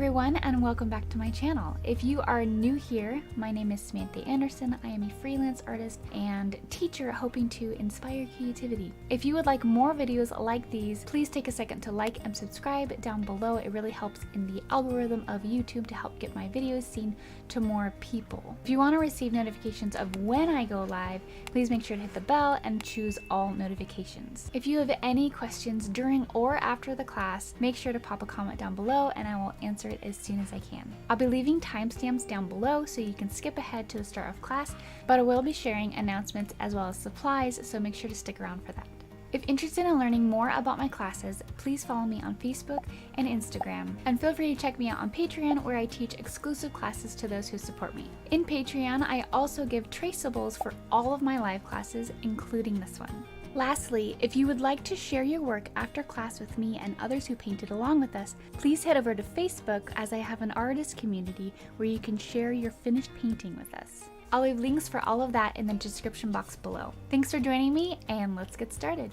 everyone, and welcome back to my channel. If you are new here, my name is Samantha Anderson. I am a freelance artist and teacher hoping to inspire creativity. If you would like more videos like these, please take a second to like and subscribe down below. It really helps in the algorithm of YouTube to help get my videos seen to more people. If you want to receive notifications of when I go live, please make sure to hit the bell and choose all notifications. If you have any questions during or after the class, make sure to pop a comment down below and I will answer it as soon as I can. I'll be leaving timestamps down below so you can skip ahead to the start of class, but I will be sharing announcements as well as supplies, so make sure to stick around for that. If interested in learning more about my classes, please follow me on Facebook and Instagram. And feel free to check me out on Patreon, where I teach exclusive classes to those who support me. In Patreon, I also give traceables for all of my live classes, including this one. Lastly, if you would like to share your work after class with me and others who painted along with us, please head over to Facebook, as I have an artist community where you can share your finished painting with us. I'll leave links for all of that in the description box below. Thanks for joining me, and let's get started.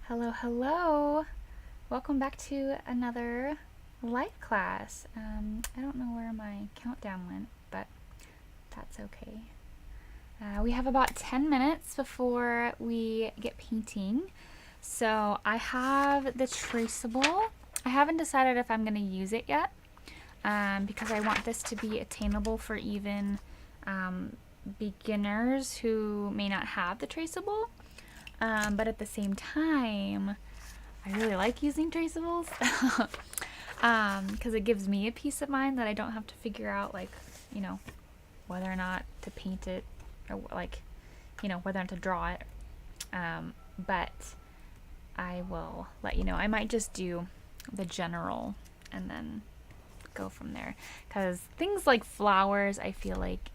Hello. Welcome back to another live class. I don't know where my countdown went, but that's okay. We have about 10 minutes before we get painting. So I have the traceable. I haven't decided if I'm going to use it yet, because I want this to be attainable for even beginners who may not have the traceable. But at the same time, I really like using traceables because it gives me a peace of mind that I don't have to figure out, like, you know, whether or not to paint it, or like, you know, whether or not to draw it. But I will let you know. I might just do the general and then go from there, because things like flowers, I feel like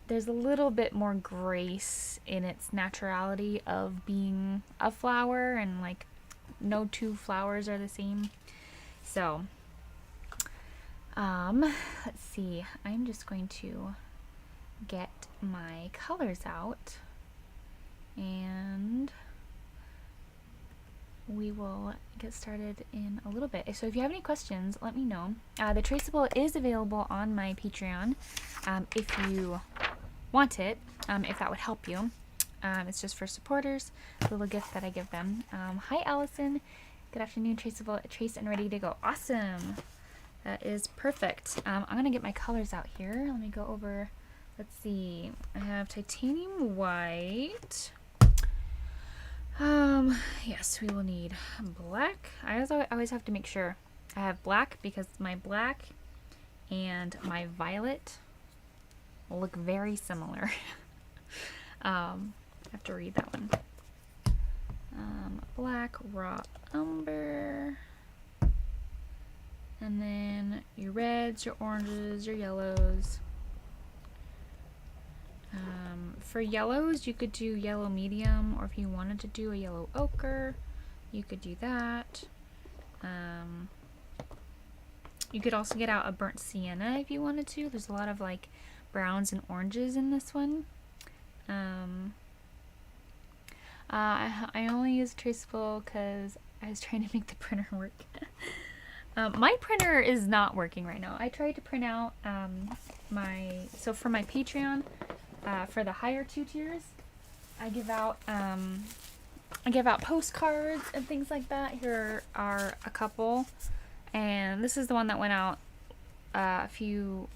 there's a little bit more grace in its naturality of being a flower, and like no two flowers are the same. So let's see, I'm just going to get my colors out and we will get started in a little bit. So if you have any questions, let me know. The traceable is available on my Patreon if you want it, if that would help you. It's just for supporters, a little gift that I give them. Hi Allison, good afternoon. Traceable, traced and ready to go. Awesome, that is perfect. I'm gonna get my colors out here. Let me go over, let's see, I have titanium white. Yes, we will need black. I always have to make sure I have black, because my black and my violet will look very similar. I have to read that one. Black, raw umber, and then your reds, your oranges, your yellows. For yellows, you could do yellow medium, or if you wanted to do a yellow ochre, you could do that. You could also get out a burnt sienna if you wanted to. There's a lot of like browns and oranges in this one. I only use Traceable because I was trying to make the printer work. My printer is not working right now. I tried to print out so for my Patreon, for the higher 2 tiers, I give out postcards and things like that. Here are a couple, and this is the one that went out a few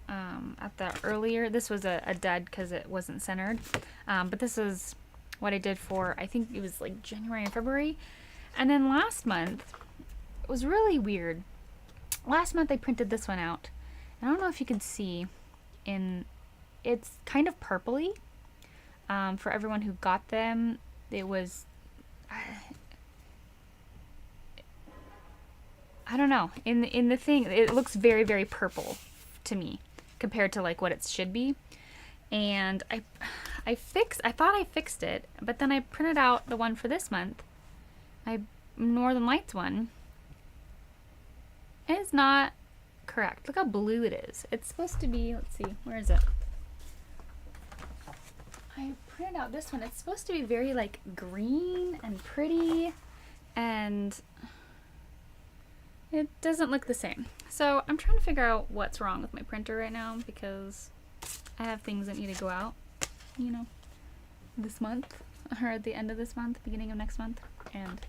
at the earlier. This was a dud because it wasn't centered, but this is what I did for, I think it was like January and February. And then last month, it was really weird. Last month I printed this one out. I don't know if you can see, it's kind of purpley. For everyone who got them, it was, I don't know, in the thing, it looks very, very purple to me compared to like what it should be. And I thought I fixed it, but then I printed out the one for this month, my Northern Lights one, and it's not correct. Look how blue it is. It's supposed to be, let's see, where is it? I printed out this one. It's supposed to be very like green and pretty, and it doesn't look the same. So I'm trying to figure out what's wrong with my printer right now, because I have things that need to go out, you know, this month, or at the end of this month, beginning of next month, and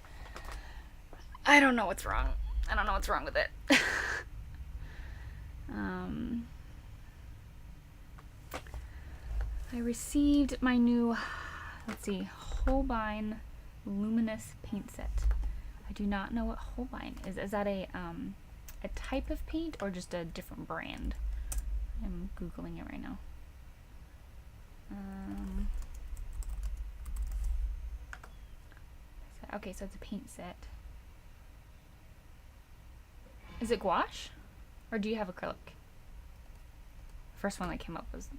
I don't know what's wrong. I don't know what's wrong with it. I received my new, let's see, Holbein Luminous paint set. I do not know what Holbein is. Is that a type of paint or just a different brand? I'm Googling it right now. Okay, so it's a paint set. Is it gouache? Or do you have acrylic? The first one that came up was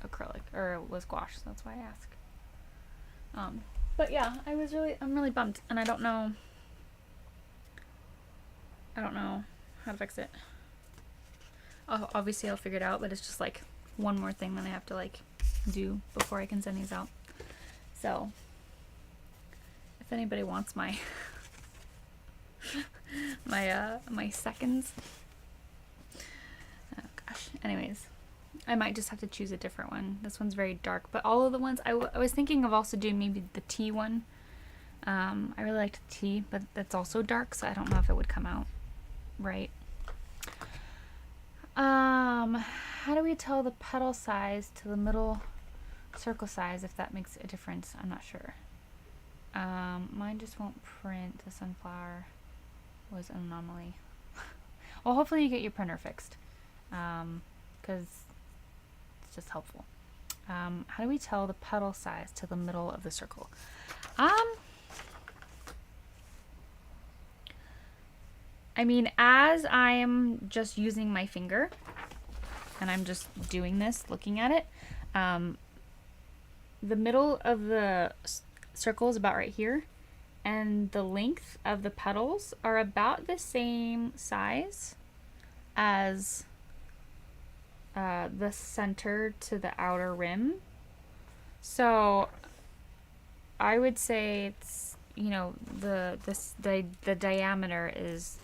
acrylic, or it was gouache, so that's why I asked. But yeah, I'm really bummed, and I don't know how to fix it. Obviously I'll figure it out, but it's just like one more thing that I have to like do before I can send these out. So if anybody wants my my seconds, oh gosh, anyways, I might just have to choose a different one. This one's very dark, but all of the ones I was thinking of also doing maybe the tea one. I really liked the tea, but that's also dark, so I don't know if it would come out right. How do we tell the petal size to the middle circle size, if that makes a difference? I'm not sure. Mine just won't print. The sunflower was an anomaly. Well, hopefully you get your printer fixed, because it's just helpful. How do we tell the petal size to the middle of the circle? I mean, as I am just using my finger and I'm just doing this, looking at it, the middle of the circle is about right here, and the length of the petals are about the same size as the center to the outer rim. So I would say it's, you know, the diameter is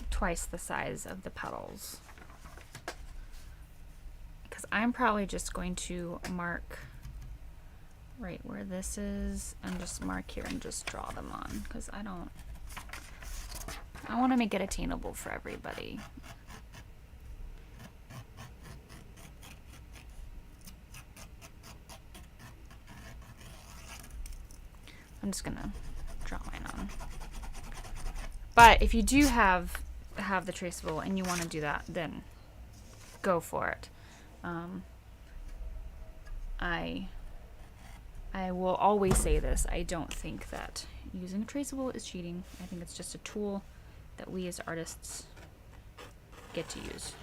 twice the size of the petals, because I'm probably just going to mark right where this is and just mark here and just draw them on, because I want to make it attainable for everybody. I'm just gonna draw mine on. But if you do have the traceable and you want to do that, then go for it. I will always say this: I don't think that using a traceable is cheating. I think it's just a tool that we as artists get to use.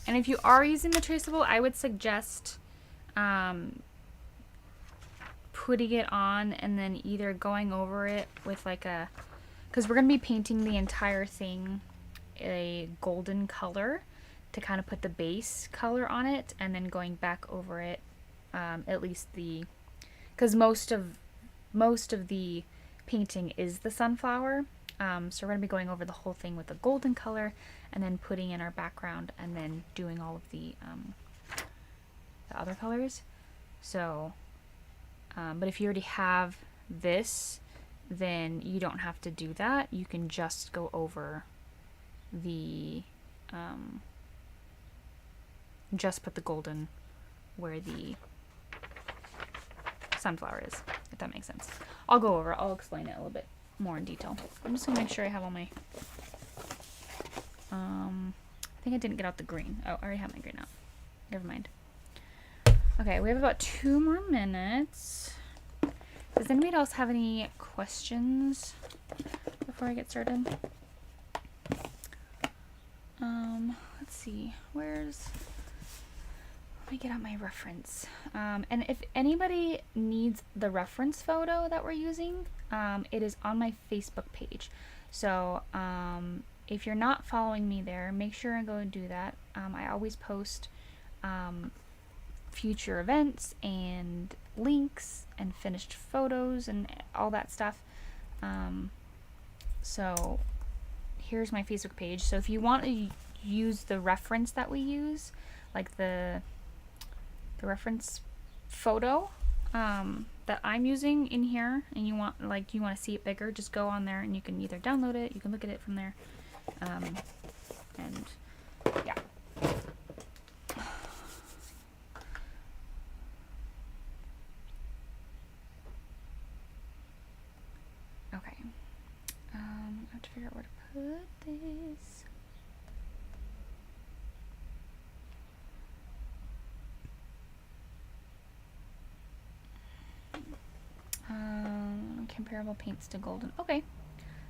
And if you are using the traceable, I would suggest putting it on and then either going over it with like a, because we're going to be painting the entire thing a golden color to kind of put the base color on it, and then going back over it, at least because most of the painting is the sunflower. So we're going to be going over the whole thing with a golden color and then putting in our background and then doing all of the other colors. So, but if you already have this, then you don't have to do that. You can just go over the, just put the golden where the sunflower is, if that makes sense. I'll go over it. I'll explain it a little bit more in detail. I'm just gonna make sure I have all my I think I didn't get out the green. Oh, I already have my green out. Never mind. Okay, we have about 2 more minutes. Does anybody else have any questions before I get started? Let's see, where's let me get out my reference. And if anybody needs the reference photo that we're using, it is on my Facebook page. So if you're not following me there, make sure and go and do that. I always post future events and links and finished photos and all that stuff. So here's my Facebook page. So if you want to use the reference that we use, like the reference photo that I'm using in here, and you want to see it bigger, just go on there and you can either download it, you can look at it from there, and yeah. Okay, I have to figure out where to put this. Comparable paints to golden. Okay,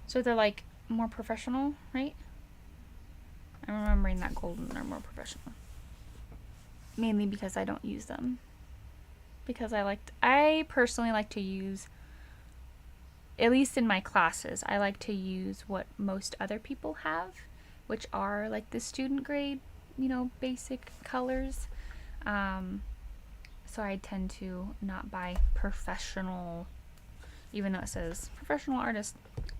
so they're like more professional, right? I'm remembering that golden are more professional. Mainly because I don't use them. Because I personally like to use, at least in my classes, I like to use what most other people have, which are like the student grade, you know, basic colors. So I tend to not buy professional, even though it says professional artist.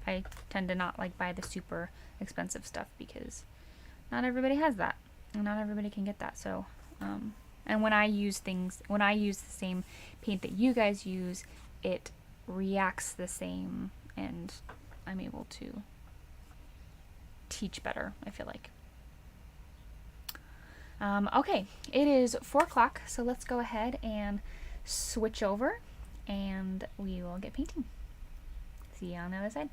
I tend to not like buy the super expensive stuff because not everybody has that, and not everybody can get that. So and when I use the same paint that you guys use, it reacts the same, and I'm able to teach better, I feel like. Okay, it is 4 o'clock, so let's go ahead and switch over and we will get painting. See you on the other side.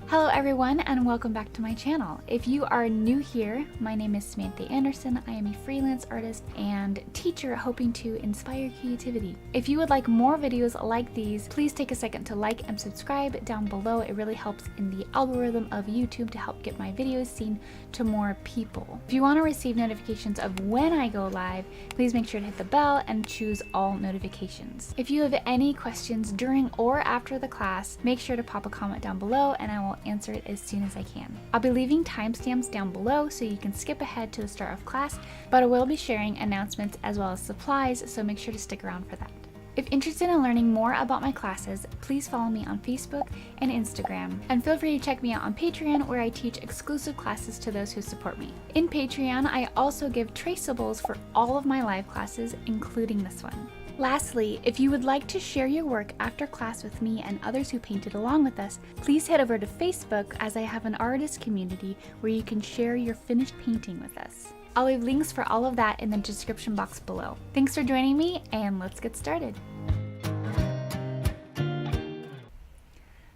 Hello everyone, and welcome back to my channel. If you are new here, my name is Samantha Anderson. I am a freelance artist and teacher hoping to inspire creativity. If you would like more videos like these, please take a second to like and subscribe down below. It really helps in the algorithm of YouTube to help get my videos seen to more people. If you want to receive notifications of when I go live, please make sure to hit the bell and choose all notifications. If you have any questions during or after the class, make sure to pop a comment down below and I will answer it as soon as I can. I'll be leaving timestamps down below so you can skip ahead to the start of class, but I will be sharing announcements as well as supplies, so make sure to stick around for that. If interested in learning more about my classes, please follow me on Facebook and Instagram, and feel free to check me out on Patreon, where I teach exclusive classes to those who support me. In Patreon, I also give traceables for all of my live classes, including this one. Lastly, if you would like to share your work after class with me and others who painted along with us, please head over to Facebook, as I have an artist community where you can share your finished painting with us. I'll leave links for all of that in the description box below. Thanks for joining me, and let's get started.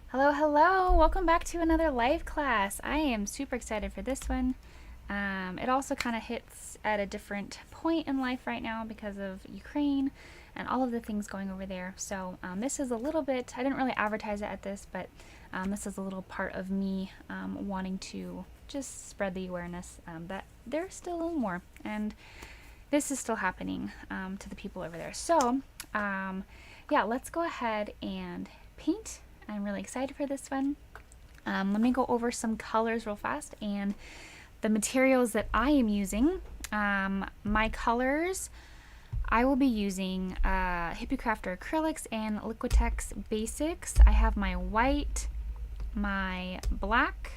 Hello, hello! Welcome back to another live class. I am super excited for this one. It also kind of hits at a different point in life right now because of Ukraine and all of the things going over there. So this is a little bit, I didn't really advertise it at this, but this is a little part of me wanting to just spread the awareness that there's still a war, and this is still happening to the people over there. So yeah, let's go ahead and paint. I'm really excited for this one. Let me go over some colors real fast and the materials that I am using. My colors, I will be using Hippie Crafter Acrylics and Liquitex Basics. I have my white, my black,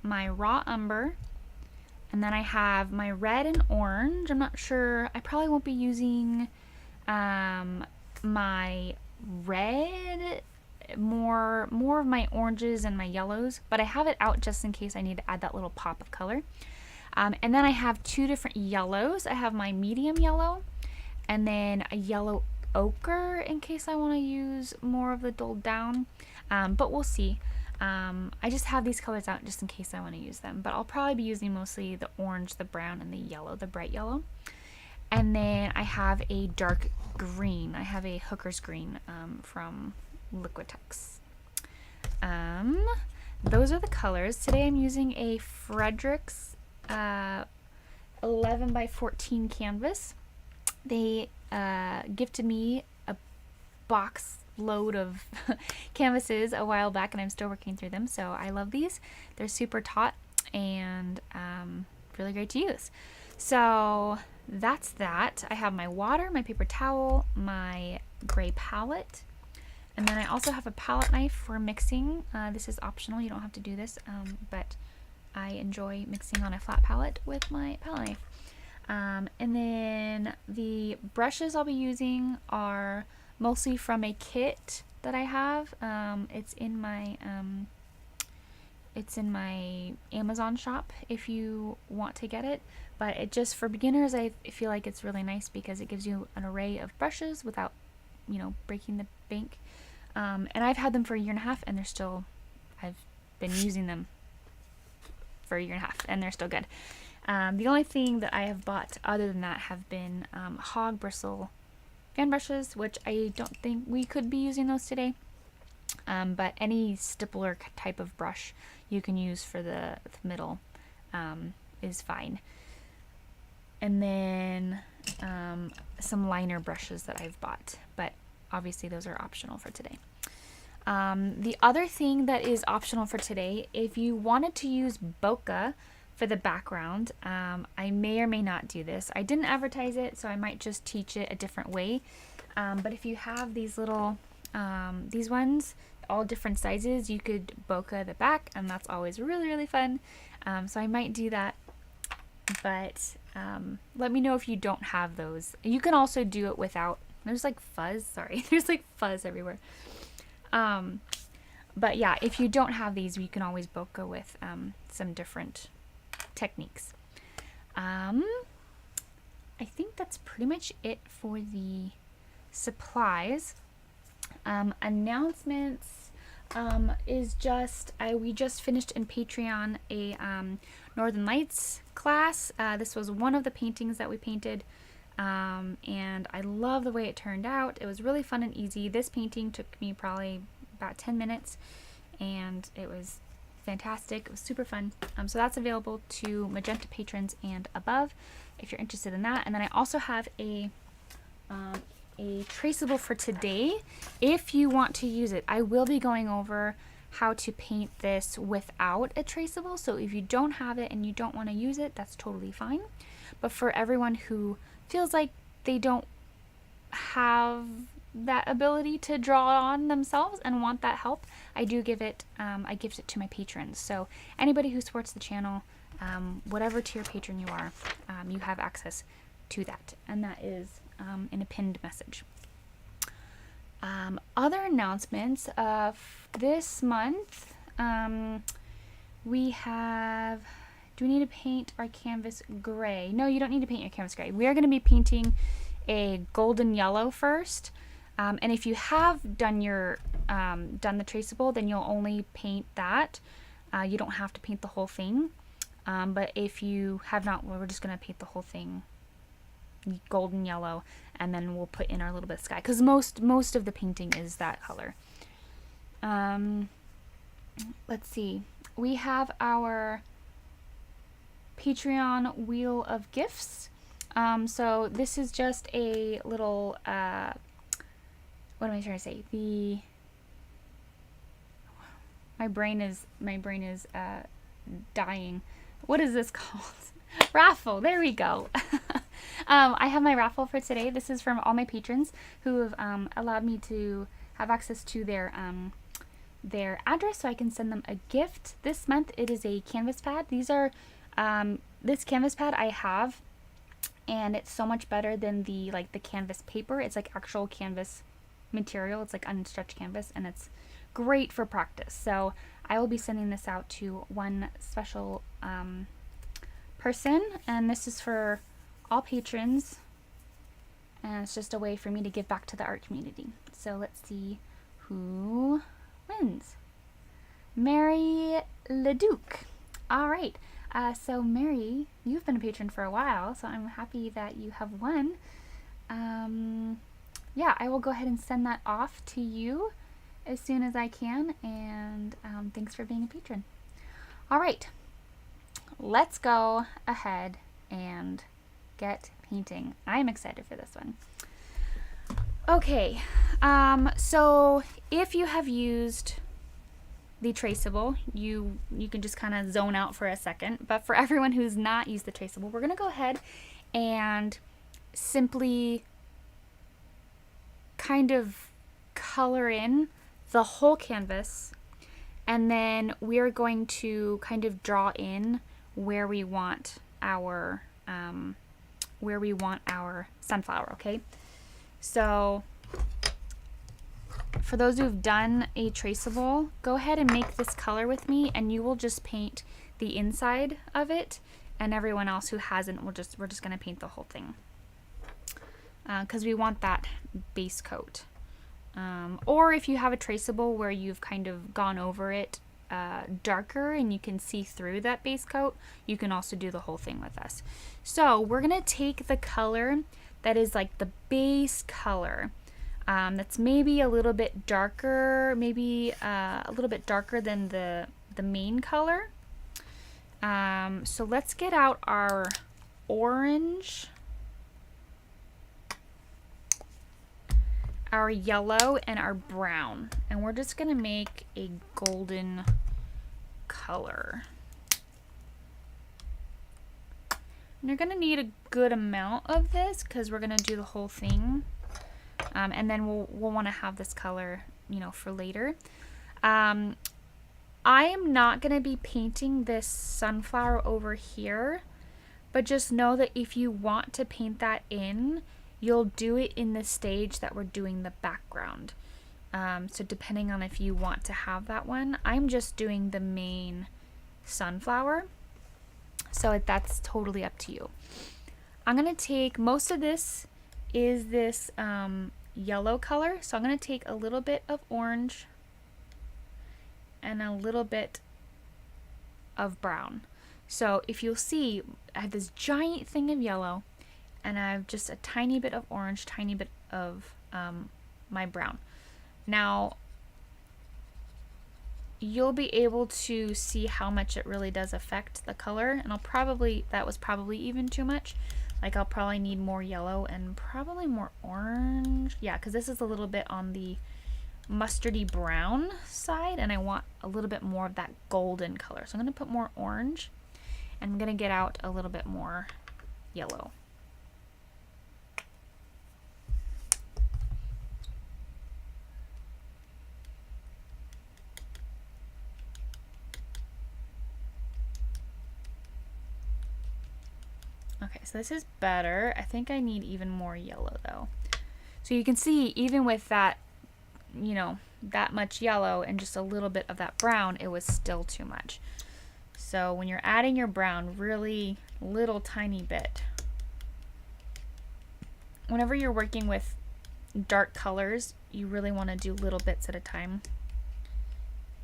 my raw umber, and then I have my red and orange. I'm not sure, I probably won't be using my red, more of my oranges and my yellows, but I have it out just in case I need to add that little pop of color. And then I have two different yellows. I have my medium yellow and then a yellow ochre in case I want to use more of the dulled down, but we'll see. I just have these colors out just in case I want to use them, but I'll probably be using mostly the orange, the brown, and the yellow, the bright yellow. And then I have a dark green. I have a hooker's green from Liquitex. Those are the colors. Today I'm using a Frederick's 11 by 14 canvas. They gifted me a box load of canvases a while back, and I'm still working through them, so I love these. They're super taut and really great to use. So that's that. I have my water, my paper towel, my gray palette, and then I also have a palette knife for mixing. This is optional, you don't have to do this, but I enjoy mixing on a flat palette with my palette knife. And then the brushes I'll be using are mostly from a kit that I have. It's in my Amazon shop if you want to get it. But it just, for beginners, I feel like it's really nice because it gives you an array of brushes without, you know, breaking the bank. And I've had them for a year and a half, and I've been using them for a year and a half, and they're still good. The only thing that I have bought other than that have been hog bristle fan brushes, which I don't think we could be using those today. But any stippler type of brush you can use for the middle is fine. And then some liner brushes that I've bought, but obviously those are optional for today. The other thing that is optional for today, if you wanted to use bokeh for the background, I may or may not do this. I didn't advertise it, so I might just teach it a different way. But if you have these little, these ones, all different sizes, you could bokeh the back, and that's always really, really fun. So I might do that, but let me know if you don't have those. You can also do it without, there's like fuzz, sorry, there's like fuzz everywhere. But yeah, if you don't have these, you can always bokeh with some different techniques. I think that's pretty much it for the supplies. Announcements is just, we just finished in Patreon a Northern Lights class. This was one of the paintings that we painted, and I love the way it turned out. It was really fun and easy. This painting took me probably about 10 minutes, and it was fantastic. It was super fun. So that's available to Magenta patrons and above if you're interested in that. And then I also have a traceable for today if you want to use it. I will be going over how to paint this without a traceable, so if you don't have it and you don't want to use it, that's totally fine. But for everyone who feels like they don't have that ability to draw on themselves and want that help, I do give it, I gift it to my patrons. So anybody who supports the channel, whatever tier patron you are, you have access to that, and that is in a pinned message. Other announcements of this month, we have, do we need to paint our canvas gray? No, you don't need to paint your canvas gray. We are going to be painting a golden yellow first. And if you have done your done the traceable, then you'll only paint that. You don't have to paint the whole thing. But if you have not, well, we're just going to paint the whole thing golden yellow, and then we'll put in our little bit of sky, because most of the painting is that color. Let's see. We have our Patreon wheel of gifts. So this is just a little what am I trying to say? My brain is dying. What is this called? Raffle. There we go. I have my raffle for today. This is from all my patrons who have allowed me to have access to their address, so I can send them a gift. This month it is a canvas pad. These are this canvas pad I have, and it's so much better than the canvas paper. It's like actual canvas material. It's like unstretched canvas, and it's great for practice. So I will be sending this out to one special person, and this is for all patrons, and it's just a way for me to give back to the art community. So let's see who wins. Mary Leduc. All right. So Mary, you've been a patron for a while, so I'm happy that you have won. Yeah, I will go ahead and send that off to you as soon as I can, and thanks for being a patron. All right, let's go ahead and get painting. I'm excited for this one. Okay, so if you have used the Traceable, you can just kind of zone out for a second. But for everyone who's not used the Traceable, we're going to go ahead and simply kind of color in the whole canvas, and then we're going to kind of draw in where we want our sunflower. Okay, so for those who've done a Traceable, go ahead and make this color with me, and you will just paint the inside of it, and everyone else who hasn't, we're just going to paint the whole thing, because we want that base coat. Or if you have a Traceable where you've kind of gone over it darker and you can see through that base coat, you can also do the whole thing with us. So we're going to take the color that is like the base color, that's maybe a little bit darker, maybe a little bit darker than the main color. So let's get out our orange, our yellow, and our brown, and we're just gonna make a golden color. And you're gonna need a good amount of this because we're gonna do the whole thing, and then we'll want to have this color, you know, for later. I am not gonna be painting this sunflower over here, but just know that if you want to paint that in, you'll do it in the stage that we're doing the background. So depending on if you want to have that one, I'm just doing the main sunflower. So that's totally up to you. I'm gonna take, most of this is this yellow color. So I'm gonna take a little bit of orange and a little bit of brown. So if you'll see, I have this giant thing of yellow, and I have just a tiny bit of orange, tiny bit of my brown. Now, you'll be able to see how much it really does affect the color, and that was probably even too much. Like, I'll probably need more yellow and probably more orange. Yeah, because this is a little bit on the mustardy brown side, and I want a little bit more of that golden color. So I'm gonna put more orange, and I'm gonna get out a little bit more yellow. Okay, so this is better. I think I need even more yellow though. So you can see, even with that, you know, that much yellow and just a little bit of that brown, it was still too much. So when you're adding your brown, really little tiny bit. Whenever you're working with dark colors, you really want to do little bits at a time.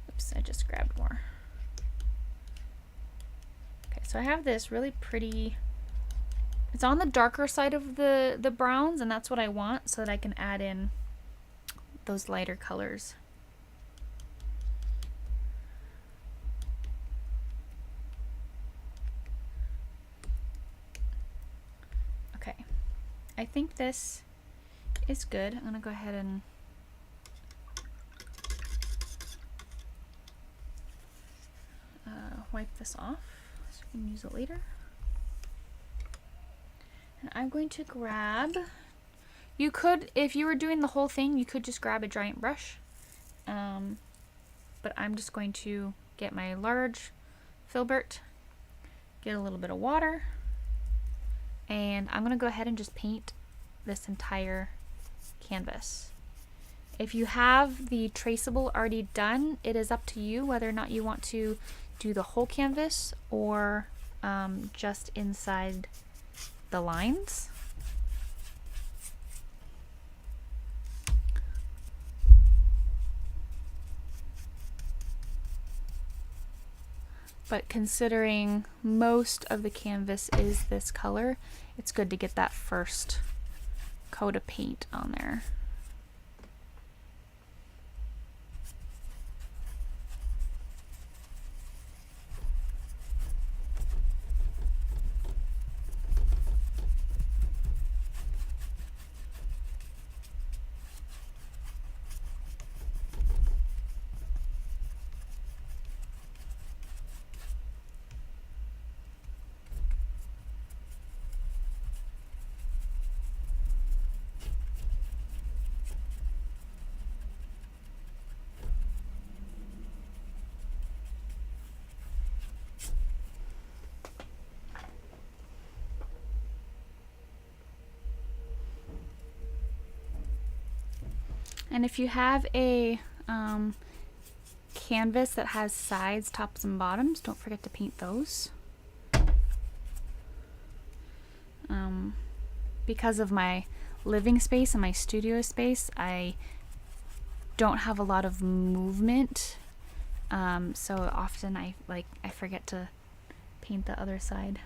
Oops, I just grabbed more. Okay, so I have this really pretty, it's on the darker side of the browns, and that's what I want so that I can add in those lighter colors. Okay, I think this is good. I'm gonna go ahead and wipe this off so we can use it later. And I'm going to grab, you could, if you were doing the whole thing, you could just grab a giant brush. But I'm just going to get my large filbert, get a little bit of water, and I'm going to go ahead and just paint this entire canvas. If you have the Traceable already done, it is up to you whether or not you want to do the whole canvas or just inside the lines. But considering most of the canvas is this color, it's good to get that first coat of paint on there. And if you have a canvas that has sides, tops, and bottoms, don't forget to paint those. Because of my living space and my studio space, I don't have a lot of movement, so often I forget to paint the other side.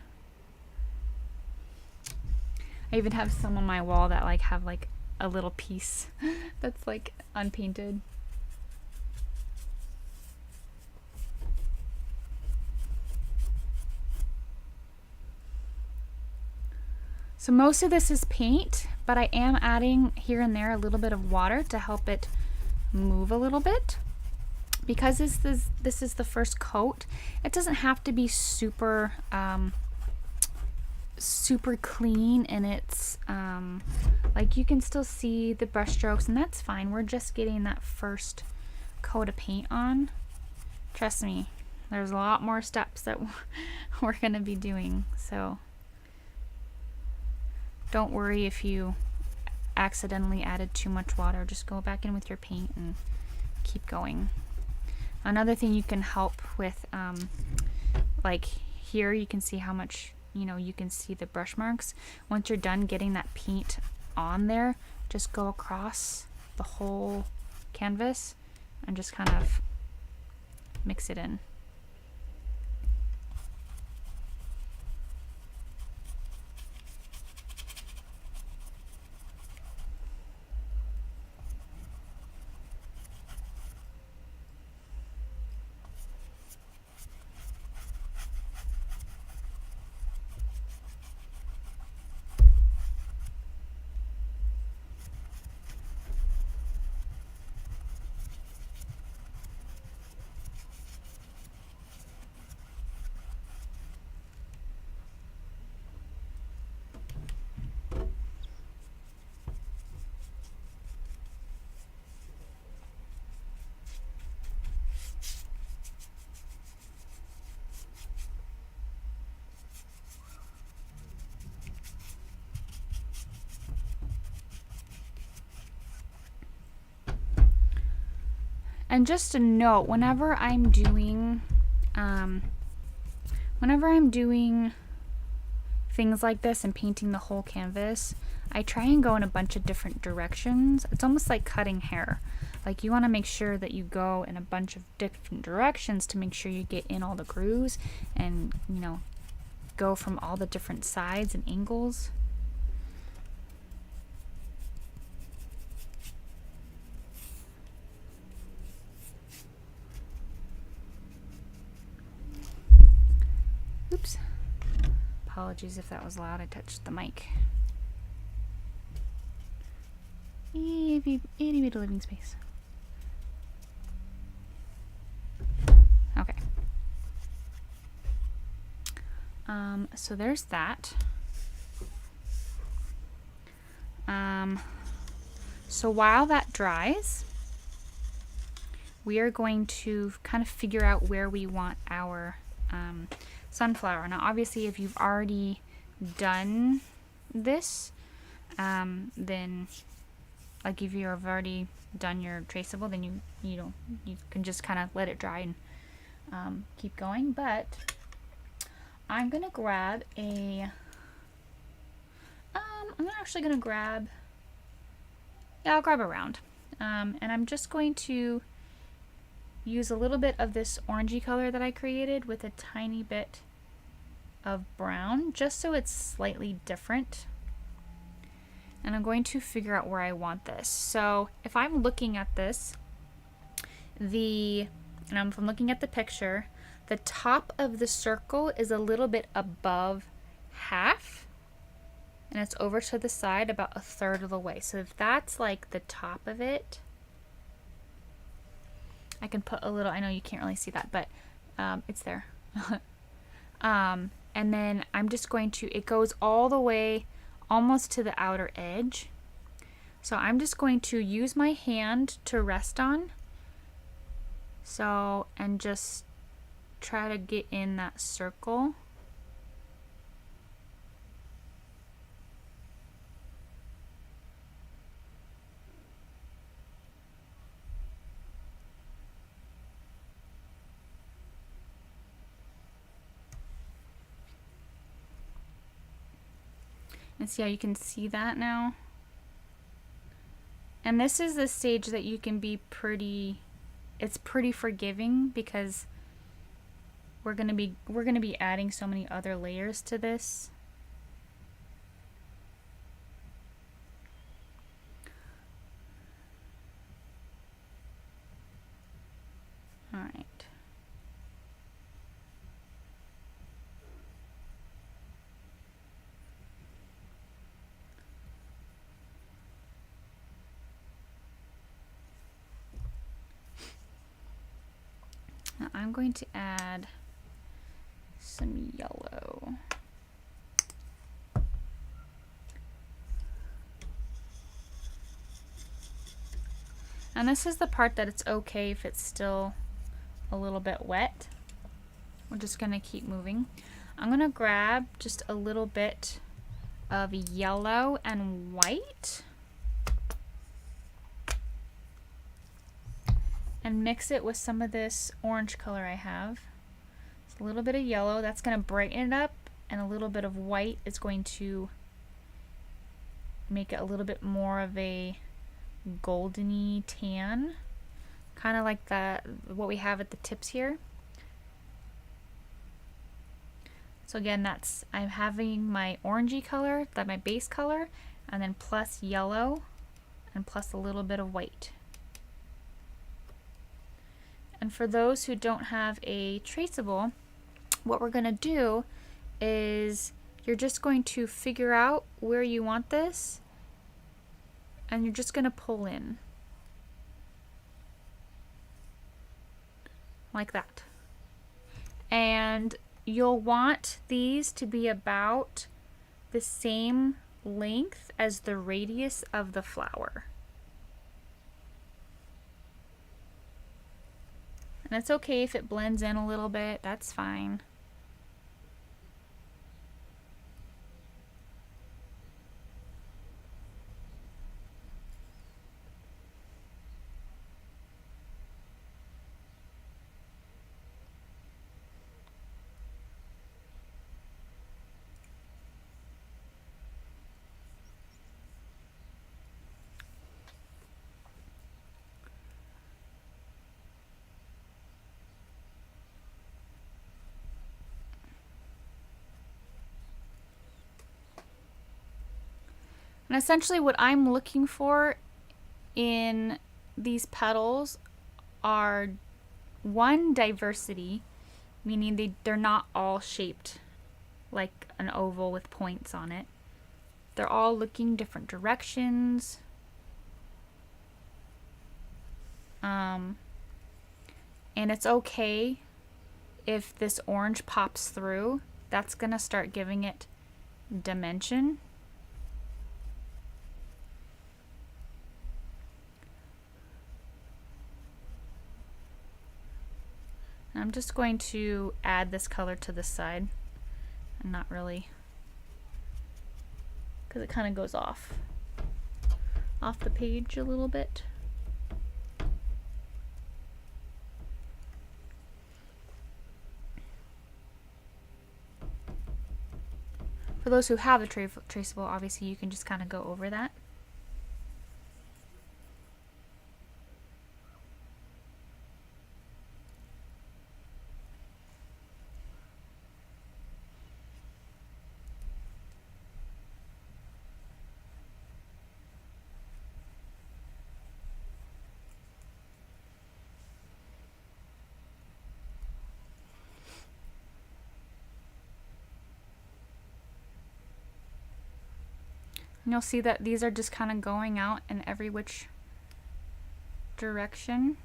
I even have some on my wall that have a little piece that's unpainted. So most of this is paint, but I am adding here and there a little bit of water to help it move a little bit. Because this is the first coat, it doesn't have to be super super clean, and it's you can still see the brush strokes, and that's fine. We're just getting that first coat of paint on. Trust me, there's a lot more steps that we're gonna be doing, so don't worry if you accidentally added too much water. Just go back in with your paint and keep going. Another thing you can help with, here you can see how much, you can see the brush marks. Once you're done getting that paint on there, just go across the whole canvas and just kind of mix it in. And just a note, whenever I'm doing things like this and painting the whole canvas, I try and go in a bunch of different directions. It's almost like cutting hair. You want to make sure that you go in a bunch of different directions to make sure you get in all the grooves and, go from all the different sides and angles. Oops. Apologies if that was loud. I touched the mic. Itty bitty living space. Okay. So there's that. So while that dries, we are going to kind of figure out where we want our sunflower. Now obviously if you've already done this, then if you have already done your traceable, then you can just kind of let it dry and keep going. But I'm gonna grab a I'll grab a round, and I'm just going to use a little bit of this orangey color that I created with a tiny bit of brown, just so it's slightly different. And I'm going to figure out where I want this. So if I'm looking at this, if I'm looking at the picture, the top of the circle is a little bit above half, and it's over to the side about 1/3 of the way. So if that's the top of it, I can put a little, I know you can't really see that, but it's there. And then I'm just going to, it goes all the way almost to the outer edge. So I'm just going to use my hand to rest on. So, and just try to get in that circle. And see how you can see that now? And this is the stage that you can be pretty, it's pretty forgiving because we're gonna be adding so many other layers to this. All right. Now I'm going to add some yellow. And this is the part that it's okay if it's still a little bit wet. We're just gonna keep moving. I'm gonna grab just a little bit of yellow and white and mix it with some of this orange color I have. It's a little bit of yellow, that's gonna brighten it up, and a little bit of white is going to make it a little bit more of a goldeny tan, kind of like what we have at the tips here. So again, I'm having my orangey color, that's my base color, and then plus yellow and plus a little bit of white. And for those who don't have a traceable, what we're going to do is you're just going to figure out where you want this, and you're just going to pull in like that. And you'll want these to be about the same length as the radius of the flower. And it's okay if it blends in a little bit, that's fine. And essentially what I'm looking for in these petals are, one, diversity, meaning they're not all shaped like an oval with points on it. They're all looking different directions. And it's okay if this orange pops through. That's gonna start giving it dimension. I'm just going to add this color to this side, and not really, because it kind of goes off the page a little bit. For those who have a traceable, obviously you can just kind of go over that. And you'll see that these are just kind of going out in every which direction.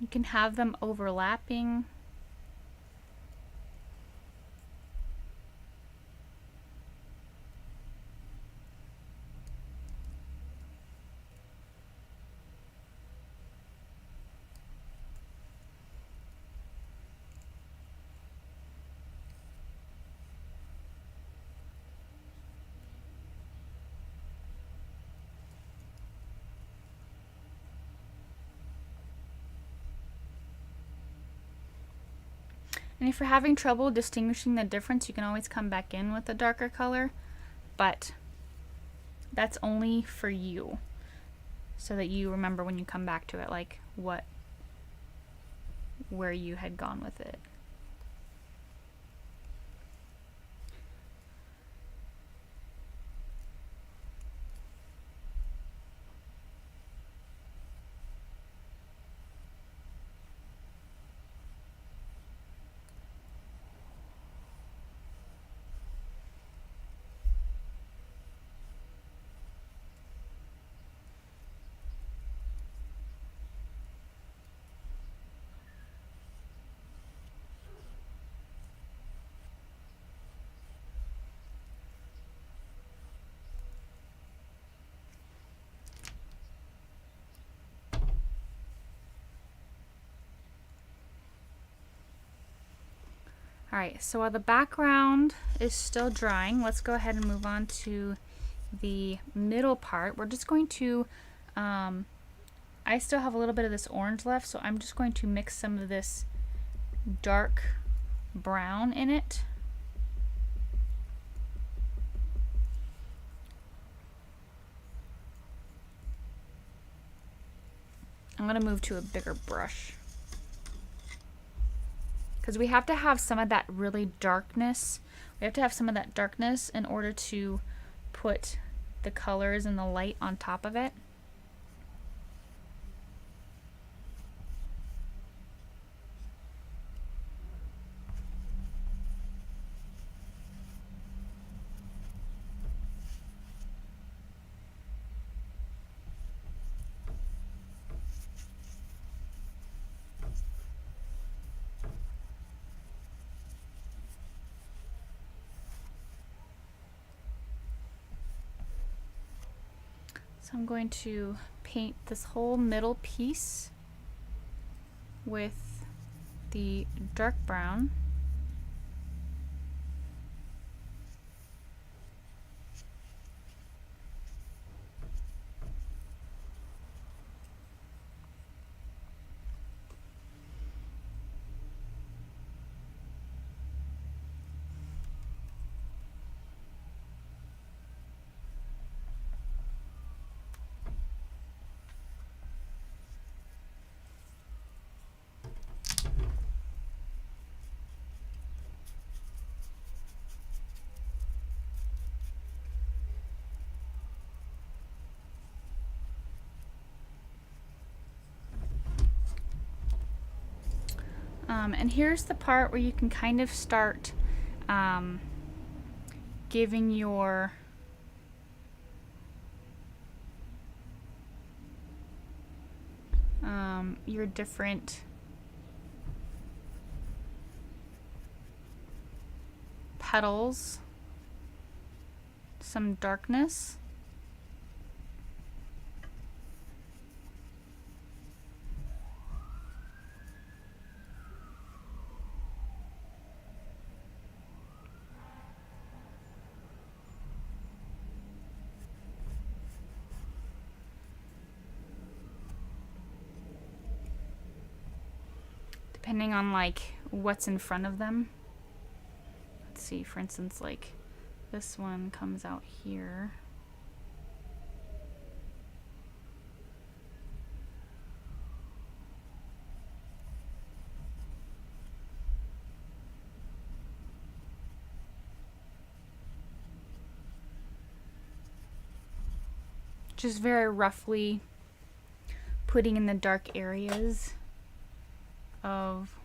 You can have them overlapping. And if you're having trouble distinguishing the difference, you can always come back in with a darker color, but that's only for you, so that you remember when you come back to it, like where you had gone with it. Alright, so while the background is still drying, let's go ahead and move on to the middle part. We're just going to, I still have a little bit of this orange left, so I'm just going to mix some of this dark brown in it. I'm going to move to a bigger brush, because we have to have some of that really darkness. We have to have some of that darkness in order to put the colors and the light on top of it. So I'm going to paint this whole middle piece with the dark brown. And here's the part where you can kind of start giving your different petals some darkness. Depending on like what's in front of them. Let's see, for instance, like this one comes out here. Just very roughly putting in the dark areas of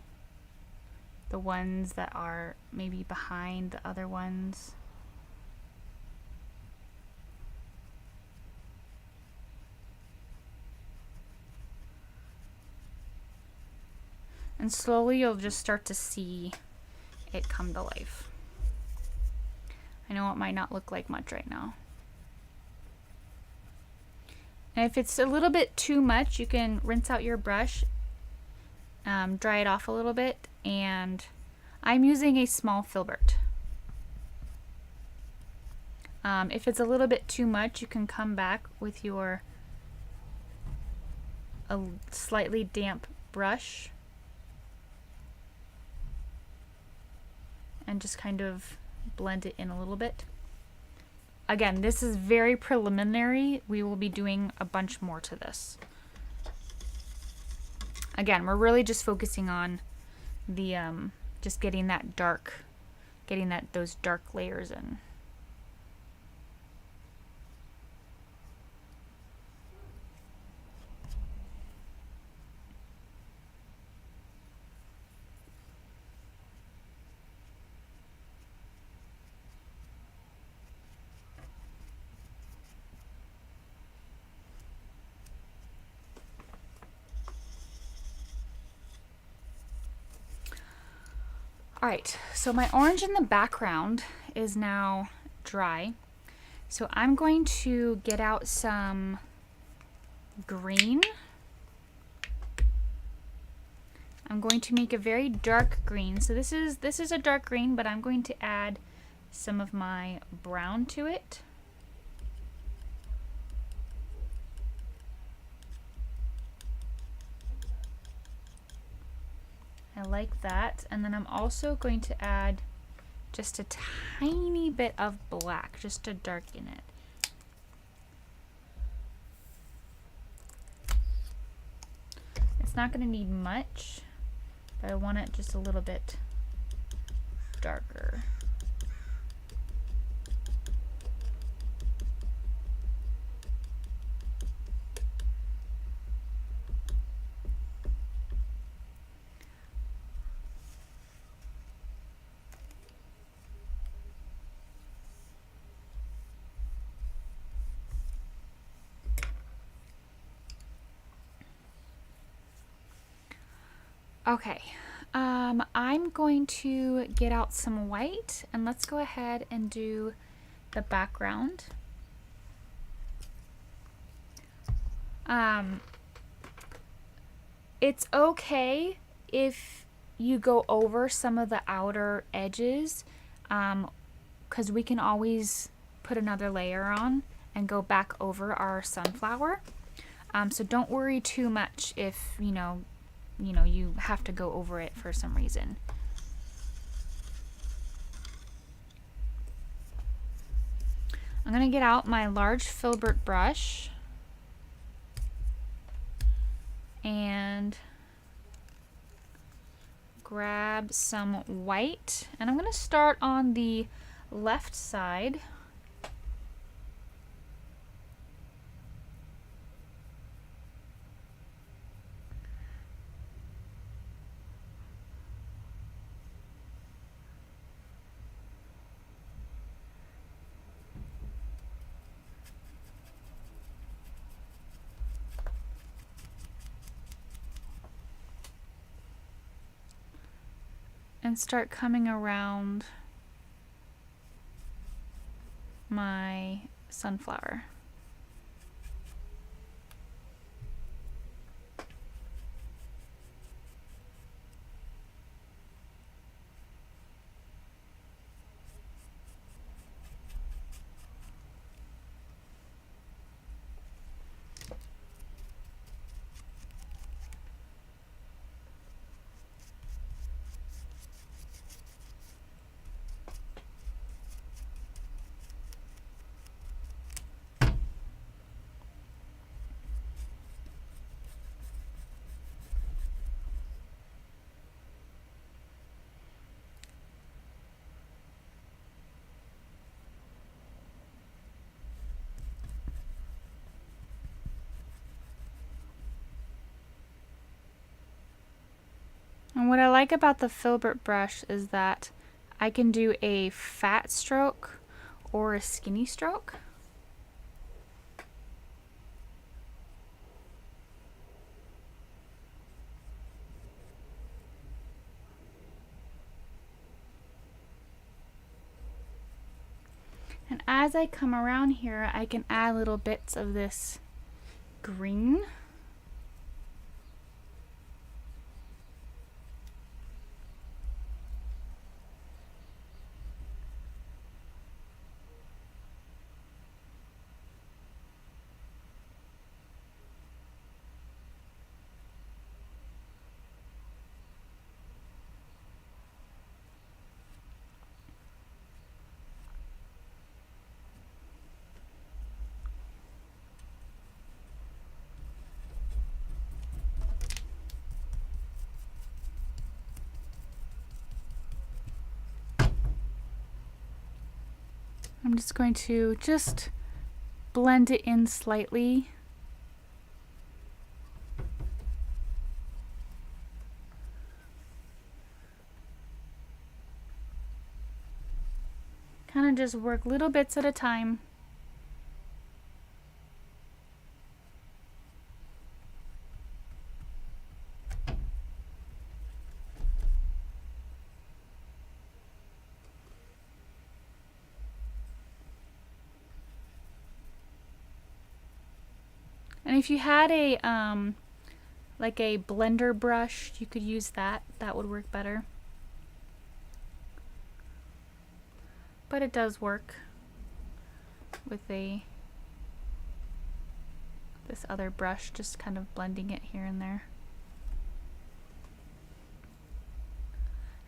the ones that are maybe behind the other ones. And slowly you'll just start to see it come to life. I know it might not look like much right now. And if it's a little bit too much, you can rinse out your brush, dry it off a little bit, and I'm using a small filbert. If it's a little bit too much, you can come back with your slightly damp brush and just kind of blend it in a little bit. Again, this is very preliminary. We will be doing a bunch more to this. Again, we're really just focusing on the just getting that dark, those dark layers in. Alright, so my orange in the background is now dry. So I'm going to get out some green. I'm going to make a very dark green. So this is a dark green, but I'm going to add some of my brown to it. I like that. And then I'm also going to add just a tiny bit of black, just to darken it. It's not going to need much, but I want it just a little bit darker. Okay, I'm going to get out some white and let's go ahead and do the background. It's okay if you go over some of the outer edges, because we can always put another layer on and go back over our sunflower. So don't worry too much if you have to go over it for some reason. I'm going to get out my large filbert brush and grab some white, and I'm going to start on the left side. And start coming around my sunflower. And what I like about the filbert brush is that I can do a fat stroke or a skinny stroke. And as I come around here, I can add little bits of this green. I'm just going to just blend it in slightly. Kind of just work little bits at a time. And if you had a like a blender brush, you could use that. That would work better. But it does work with this other brush, just kind of blending it here and there.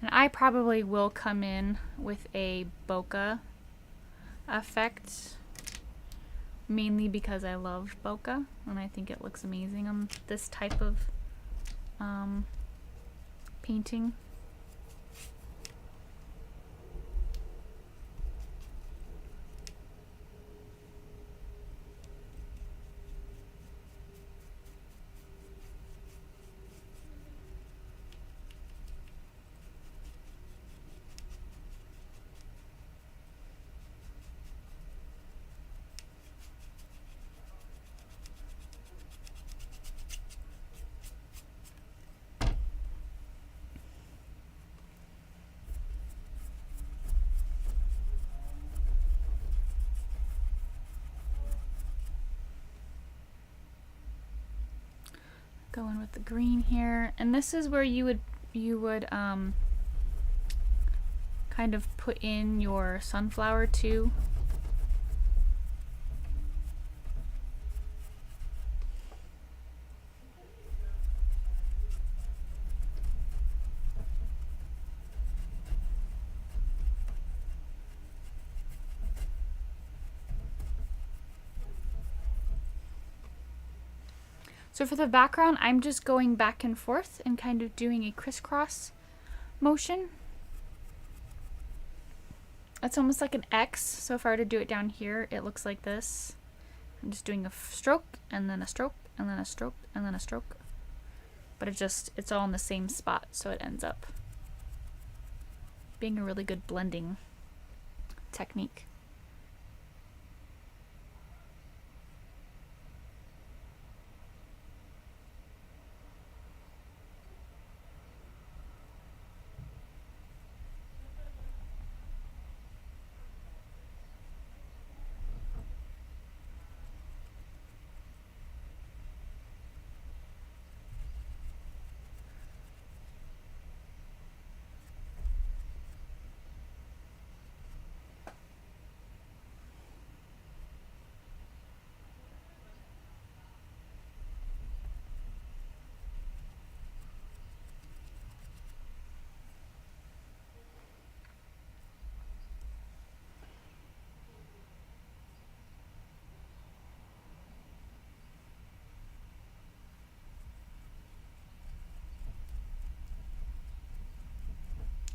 And I probably will come in with a bokeh effect, mainly because I love bokeh and I think it looks amazing on this type of painting. Go in with the green here, and this is where you would kind of put in your sunflower too. So for the background, I'm just going back and forth and kind of doing a crisscross motion. It's almost like an X, so if I were to do it down here, it looks like this. I'm just doing a stroke, and then a stroke, and then a stroke, and then a stroke. But it's all in the same spot, so it ends up being a really good blending technique.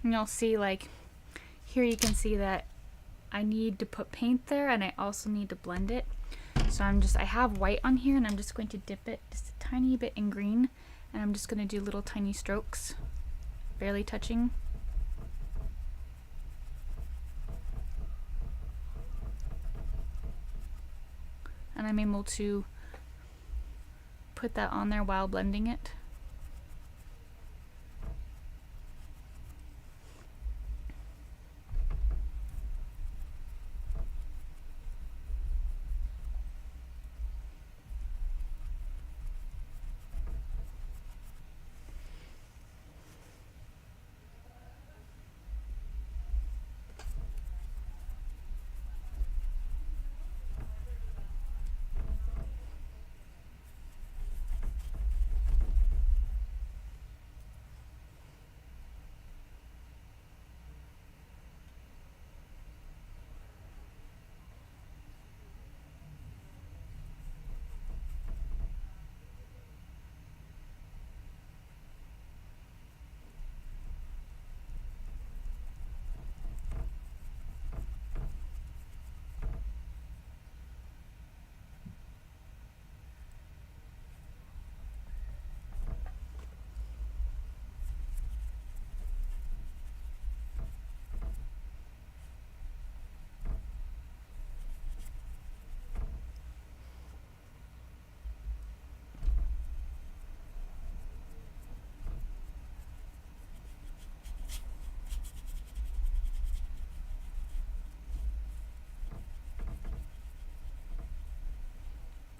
And you'll see, like, here you can see that I need to put paint there and I also need to blend it. So I have white on here and I'm just going to dip it just a tiny bit in green, and I'm just going to do little tiny strokes, barely touching. And I'm able to put that on there while blending it.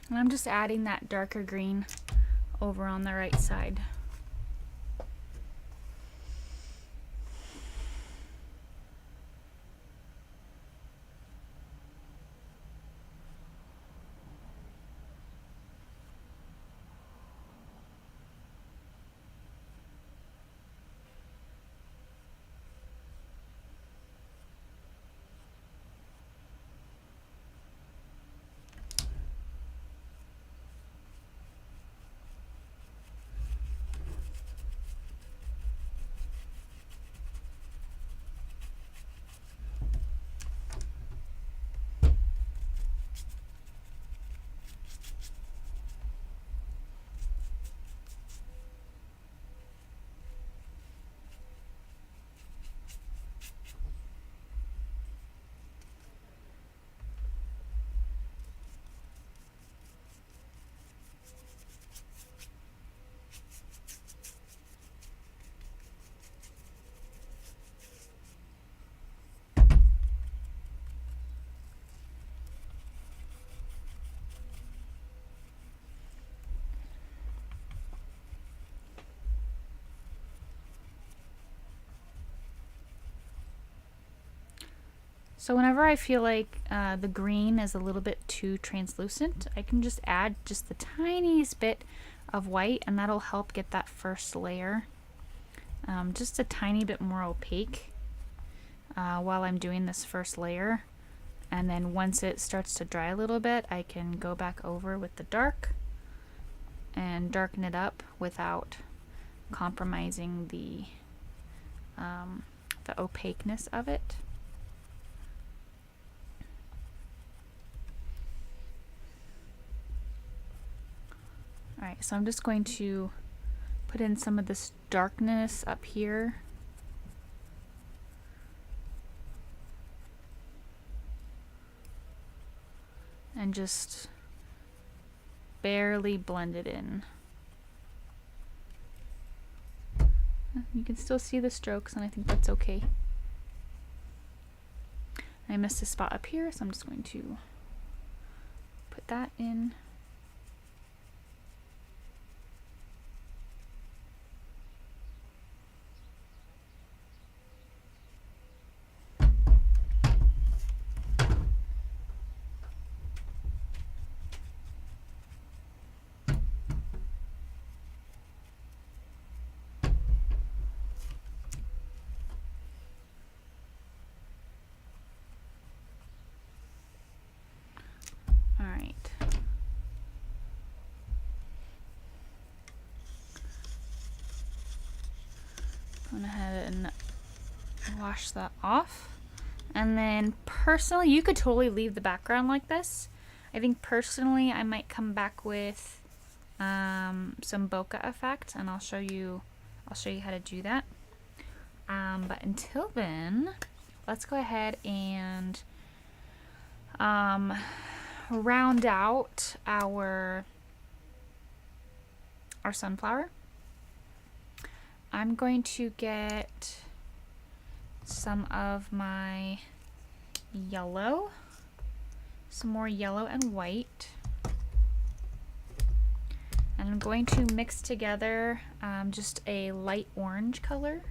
And I'm just adding that darker green over on the right side. So whenever I feel like the green is a little bit too translucent, I can just add just the tiniest bit of white, and that'll help get that first layer just a tiny bit more opaque while I'm doing this first layer. And then once it starts to dry a little bit, I can go back over with the dark and darken it up without compromising the opaqueness of it. Alright, so I'm just going to put in some of this darkness up here. And just barely blend it in. You can still see the strokes, and I think that's okay. I missed a spot up here, so I'm just going to put that in. Went ahead and wash that off. And then personally, you could totally leave the background like this. I think personally I might come back with some bokeh effect, and I'll show you how to do that. But until then, let's go ahead and round out our sunflower. I'm going to get some of my yellow, some more yellow and white, and I'm going to mix together just a light orange color.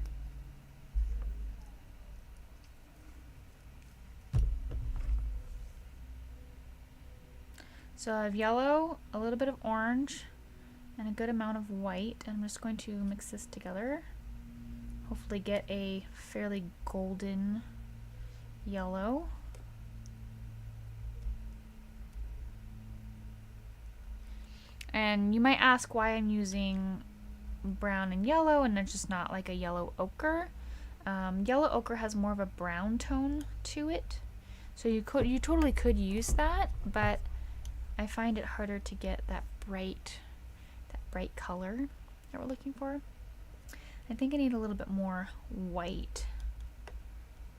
So I have yellow, a little bit of orange, and a good amount of white. I'm just going to mix this together. Hopefully get a fairly golden yellow. And you might ask why I'm using brown and yellow and it's just not like a yellow ochre. Yellow ochre has more of a brown tone to it, so you totally could use that, but I find it harder to get that bright color that we're looking for. I think I need a little bit more white,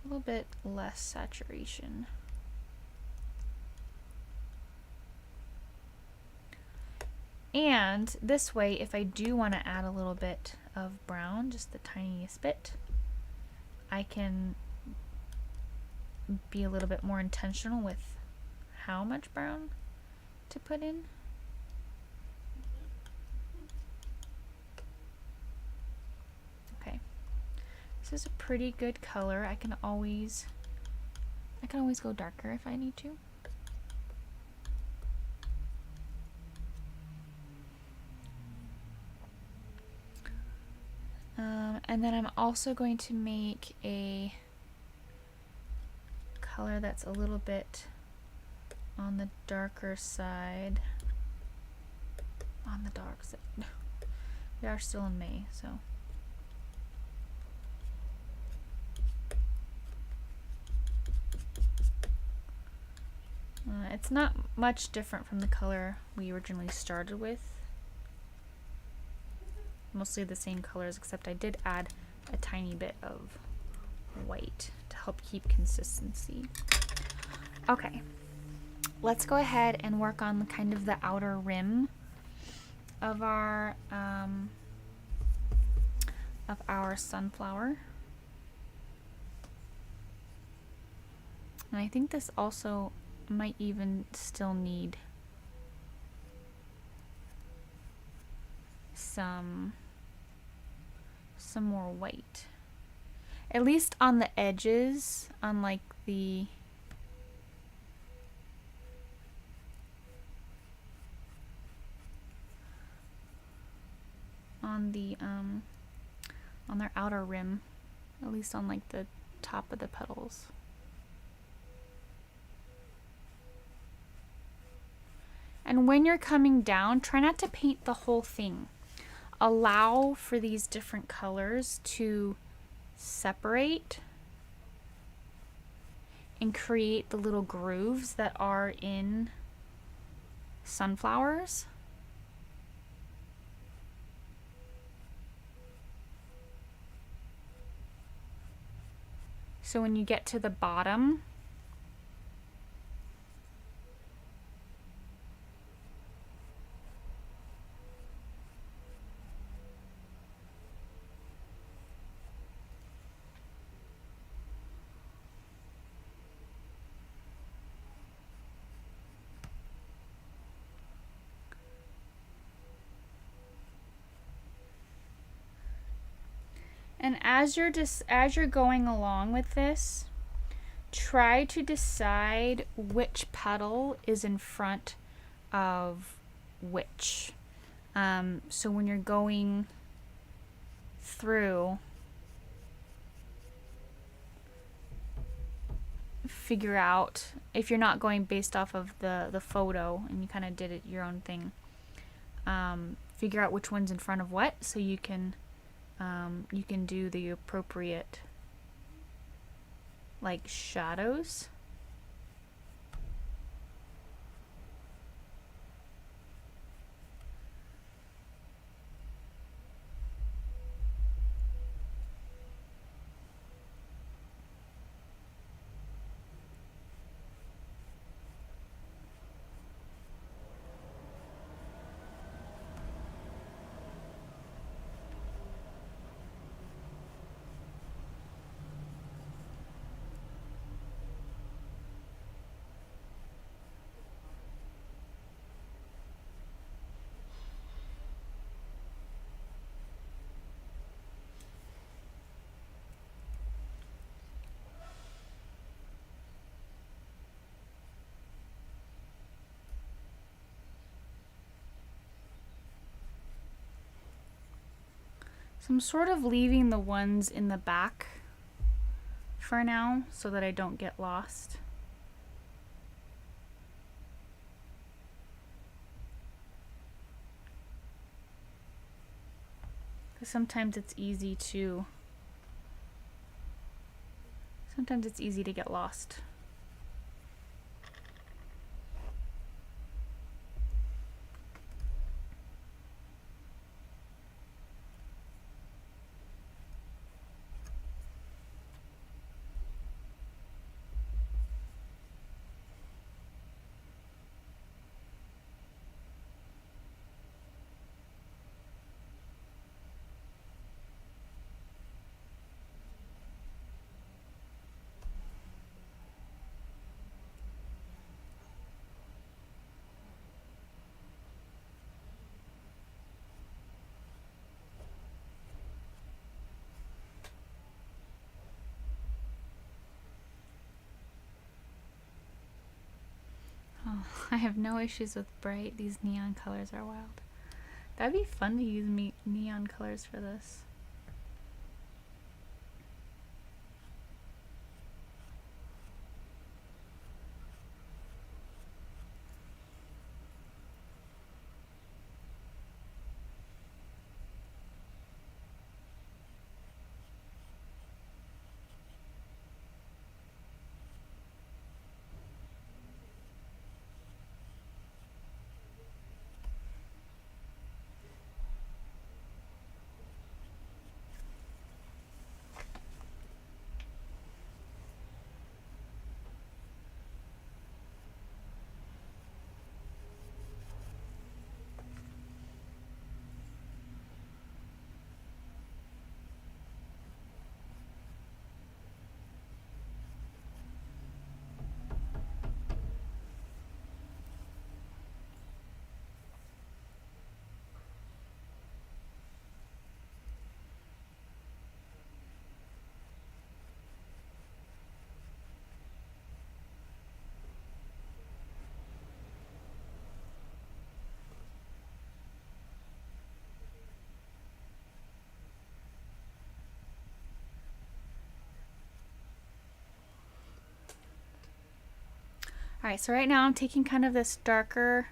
a little bit less saturation. And this way, if I do want to add a little bit of brown, just the tiniest bit, I can be a little bit more intentional with how much brown to put in. This is a pretty good color. I can always go darker if I need to. And then I'm also going to make a color that's a little bit on the darker side. On the dark side. We are still in May, so. It's not much different from the color we originally started with. Mostly the same colors, except I did add a tiny bit of white to help keep consistency. Okay, let's go ahead and work on kind of the outer rim of our sunflower. And I think this also might even still need some more white, at least on the edges, on like the on their outer rim, at least on like the top of the petals. And when you're coming down, try not to paint the whole thing. Allow for these different colors to separate and create the little grooves that are in sunflowers. So when you get to the bottom, and as you're going along with this, try to decide which petal is in front of which. So when you're going through, figure out, if you're not going based off of the photo and you kind of did it your own thing, figure out which one's in front of what, so you can do the appropriate like shadows. So I'm sort of leaving the ones in the back for now so that I don't get lost. Because sometimes it's easy to get lost. I have no issues with bright. These neon colors are wild. That'd be fun to use neon colors for this. Alright, so right now I'm taking kind of this darker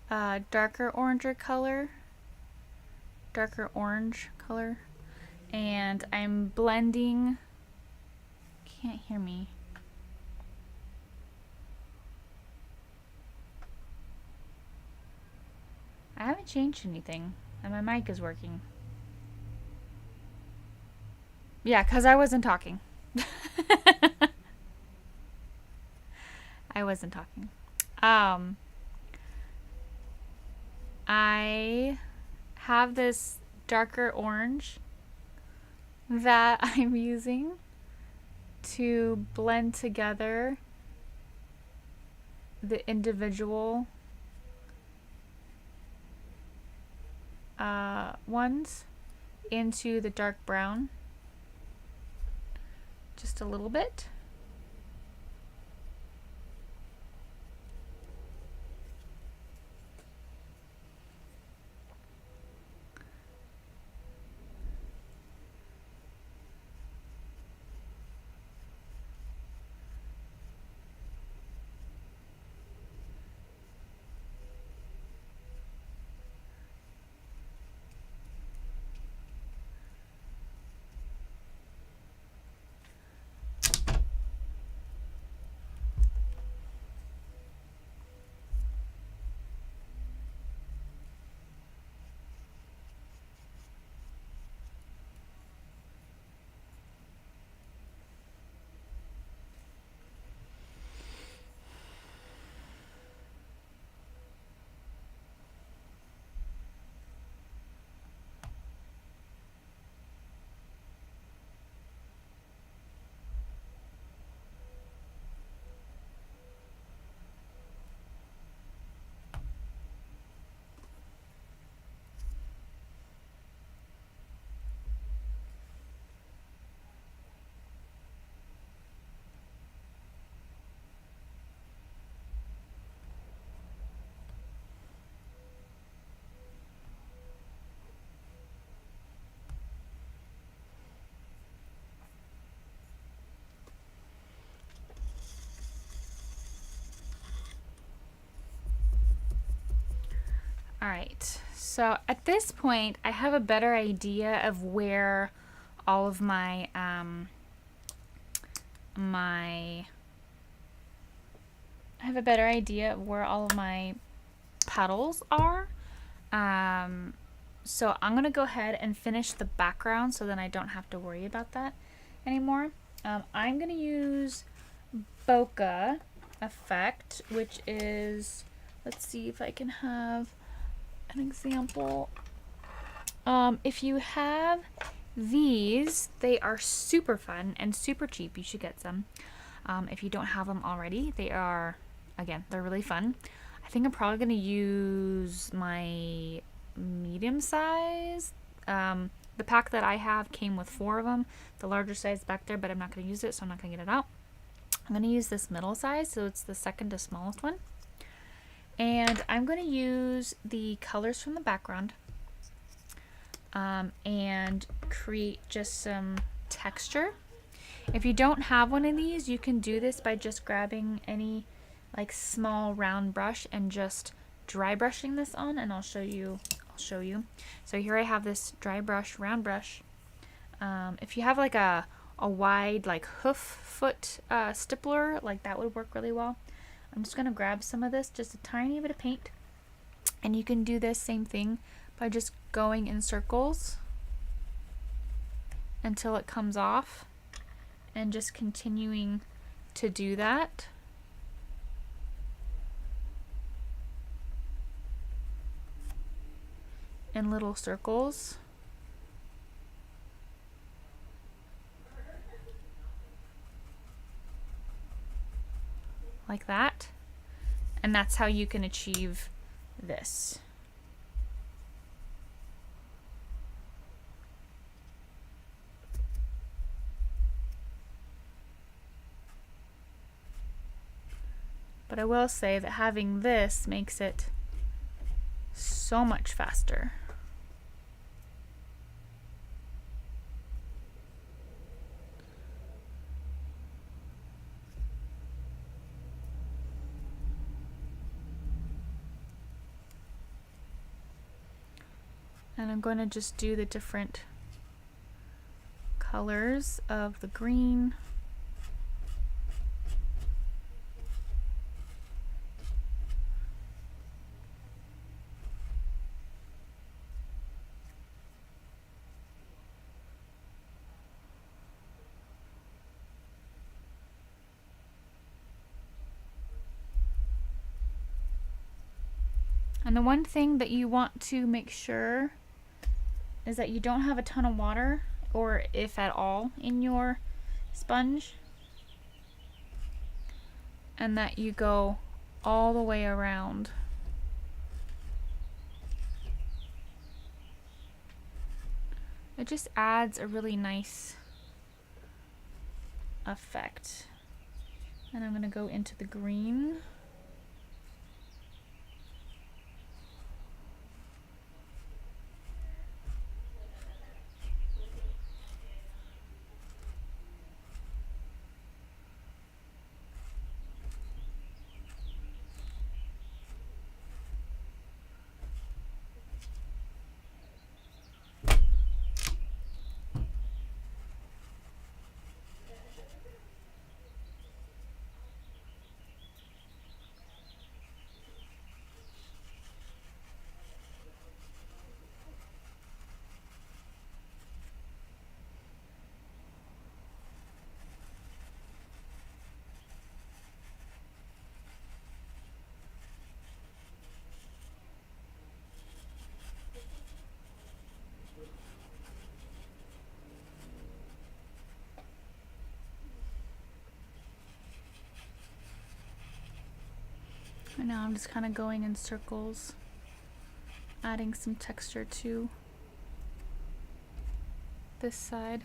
oranger color, darker orange color, and I'm blending, can't hear me. I haven't changed anything, and my mic is working. Yeah, because I wasn't talking. I wasn't talking. I have this darker orange that I'm using to blend together the individual ones into the dark brown just a little bit. Alright, so at this point I have a better idea of where all of my petals are. So I'm gonna go ahead and finish the background so then I don't have to worry about that anymore. I'm gonna use bokeh effect, which is, let's see if I can have an example. If you have these, they are super fun and super cheap. You should get some. If you don't have them already, they are, again, they're really fun. I think I'm probably going to use my medium size. The pack that I have came with 4 of them. The larger size back there, but I'm not going to use it, so I'm not going to get it out. I'm going to use this middle size, so it's the second to smallest one. And I'm going to use the colors from the background and create just some texture. If you don't have one of these, you can do this by just grabbing any like small round brush and just dry brushing this on, and I'll show you. So here I have this dry brush, round brush. If you have like a wide like hoof foot stippler, like that would work really well. I'm just gonna grab some of this, just a tiny bit of paint, and you can do this same thing by just going in circles until it comes off, and just continuing to do that. In little circles. Like that. And that's how you can achieve this. But I will say that having this makes it so much faster. And I'm going to just do the different colors of the green. And the one thing that you want to make sure is that you don't have a ton of water, or if at all, in your sponge, and that you go all the way around. It just adds a really nice effect. And I'm going to go into the green. And now I'm just kind of going in circles, adding some texture to this side.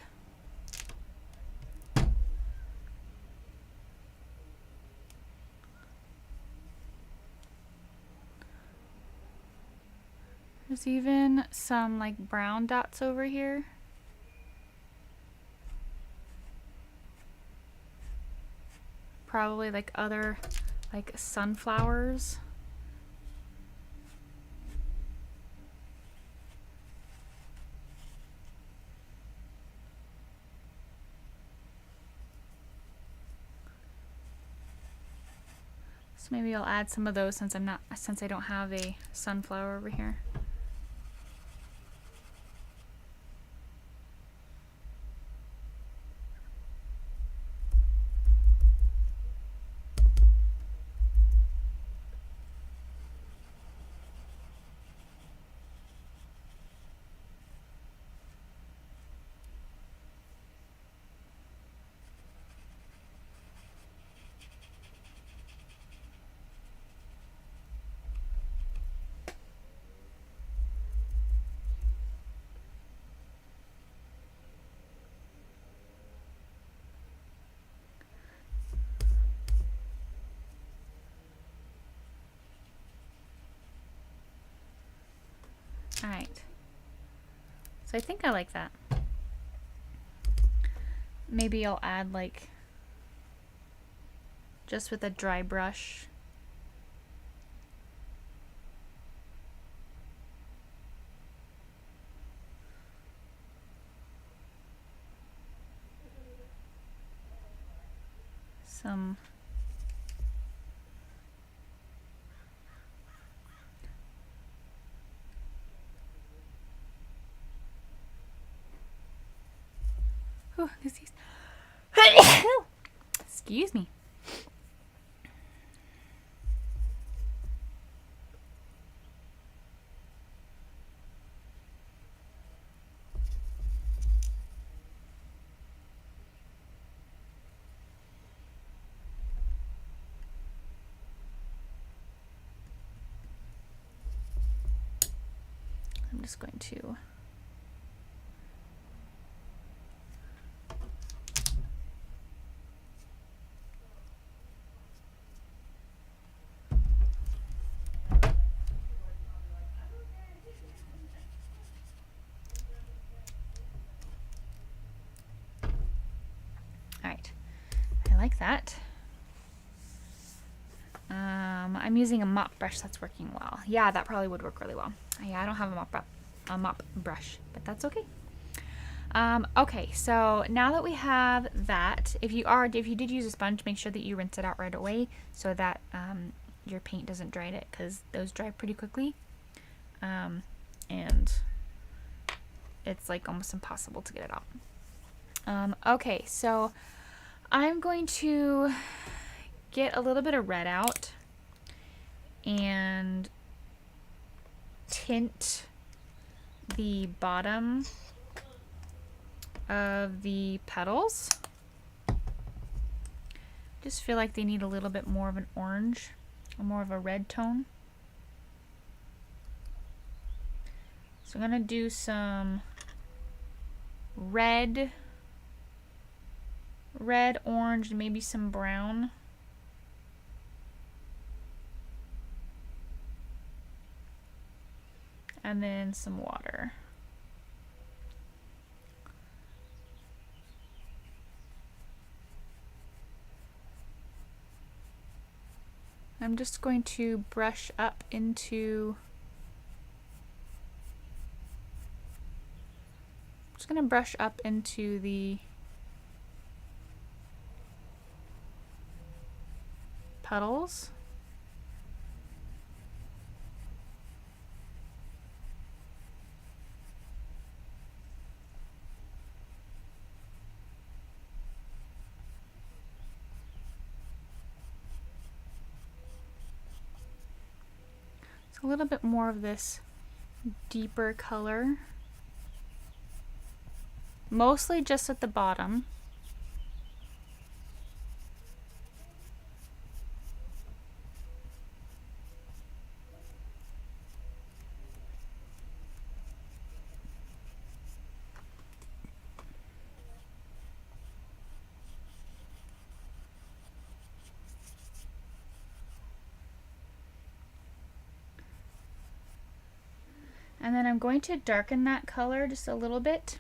There's even some like brown dots over here. Probably like other like sunflowers. So maybe I'll add some of those since I don't have a sunflower over here. Alright. So I think I like that. Maybe I'll add like, just with a dry brush. Some excuse me. I'm just going to Alright, I like that. I'm using a mop brush that's working well. Yeah, that probably would work really well. Yeah, I don't have a mop brush, but that's okay. Okay, so now that we have that, if you did use a sponge, make sure that you rinse it out right away so that your paint doesn't dry it, because those dry pretty quickly, and it's like almost impossible to get it out. Okay, so I'm going to get a little bit of red out and tint the bottom of the petals. Just feel like they need a little bit more of an orange or more of a red tone. So I'm gonna do some red, orange, and maybe some brown. And then some water. I'm just going to brush up into, the petals. A little bit more of this deeper color, mostly just at the bottom. And then I'm going to darken that color just a little bit.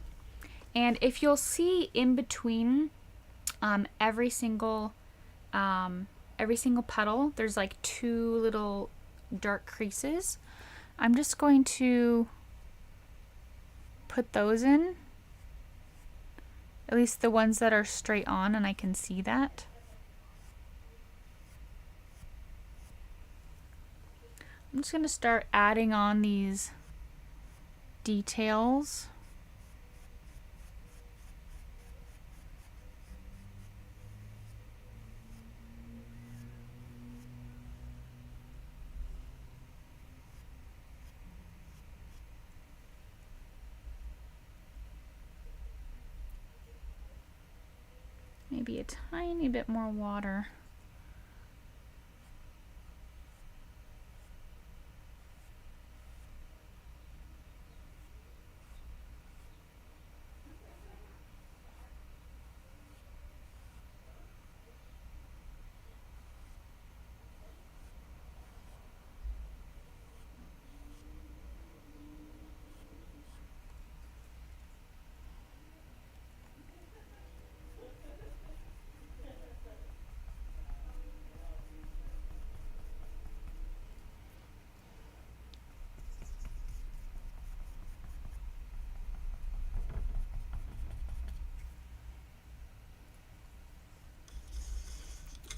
And if you'll see in between every single petal, there's like 2 little dark creases. I'm just going to put those in, at least the ones that are straight on and I can see that. I'm just going to start adding on these details. Maybe a tiny bit more water.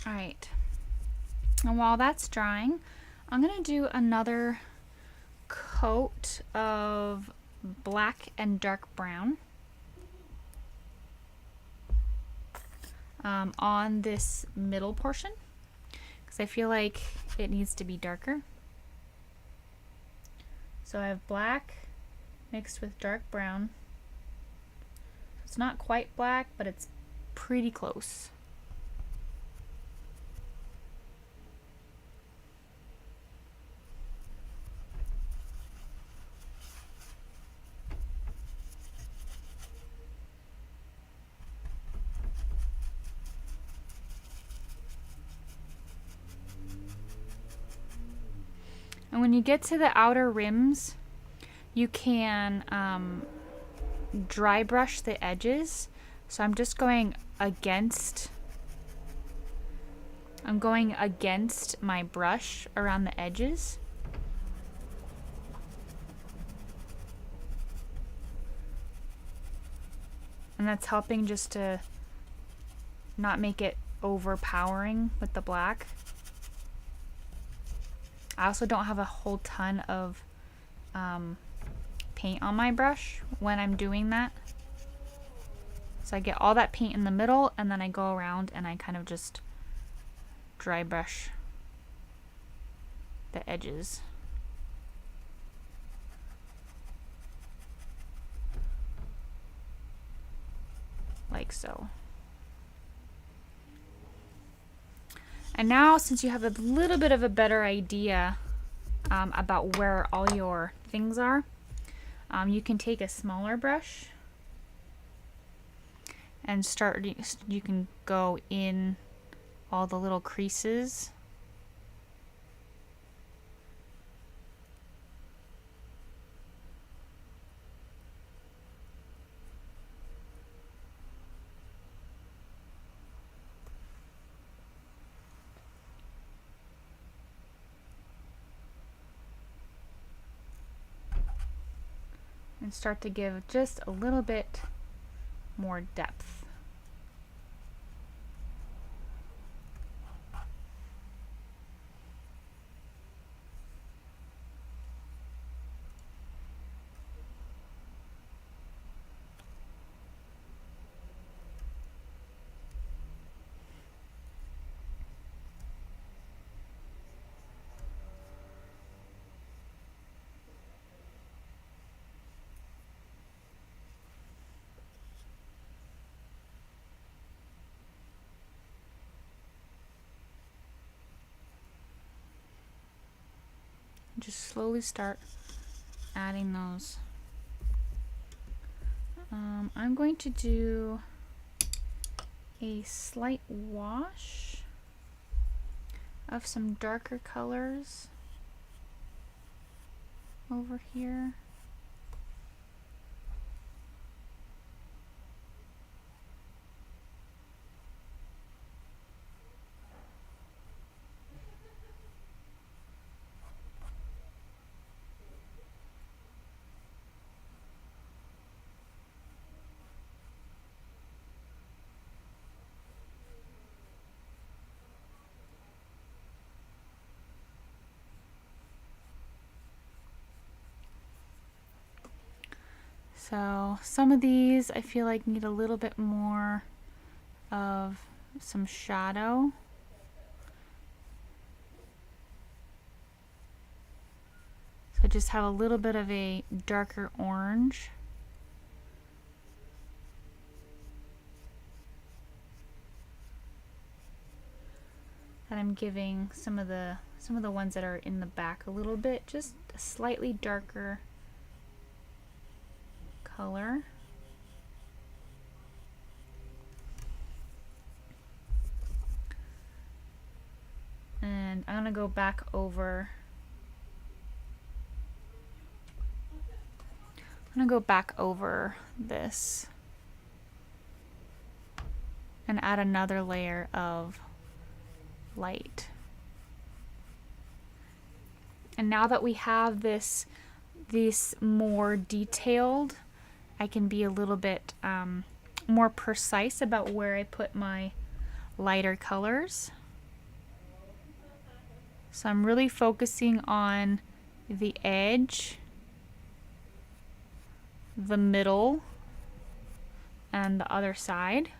All right, and while that's drying, I'm gonna do another coat of black and dark brown on this middle portion, because I feel like it needs to be darker. So I have black mixed with dark brown. It's not quite black, but it's pretty close. And when you get to the outer rims, you can dry brush the edges. So I'm just going against my brush around the edges. And that's helping just to not make it overpowering with the black. I also don't have a whole ton of paint on my brush when I'm doing that. So I get all that paint in the middle, and then I go around and I kind of just dry brush the edges. Like so. And now, since you have a little bit of a better idea about where all your things are, you can take a smaller brush and you can go in all the little creases. And start to give just a little bit more depth. Just slowly start adding those. I'm going to do a slight wash of some darker colors over here. So some of these I feel like need a little bit more of some shadow. So just have a little bit of a darker orange. And I'm giving some of the ones that are in the back a little bit, just a slightly darker color. And I'm gonna go back over. I'm gonna go back over this and add another layer of light. And now that we have this more detailed, I can be a little bit more precise about where I put my lighter colors. So I'm really focusing on the edge, the middle, and the other side.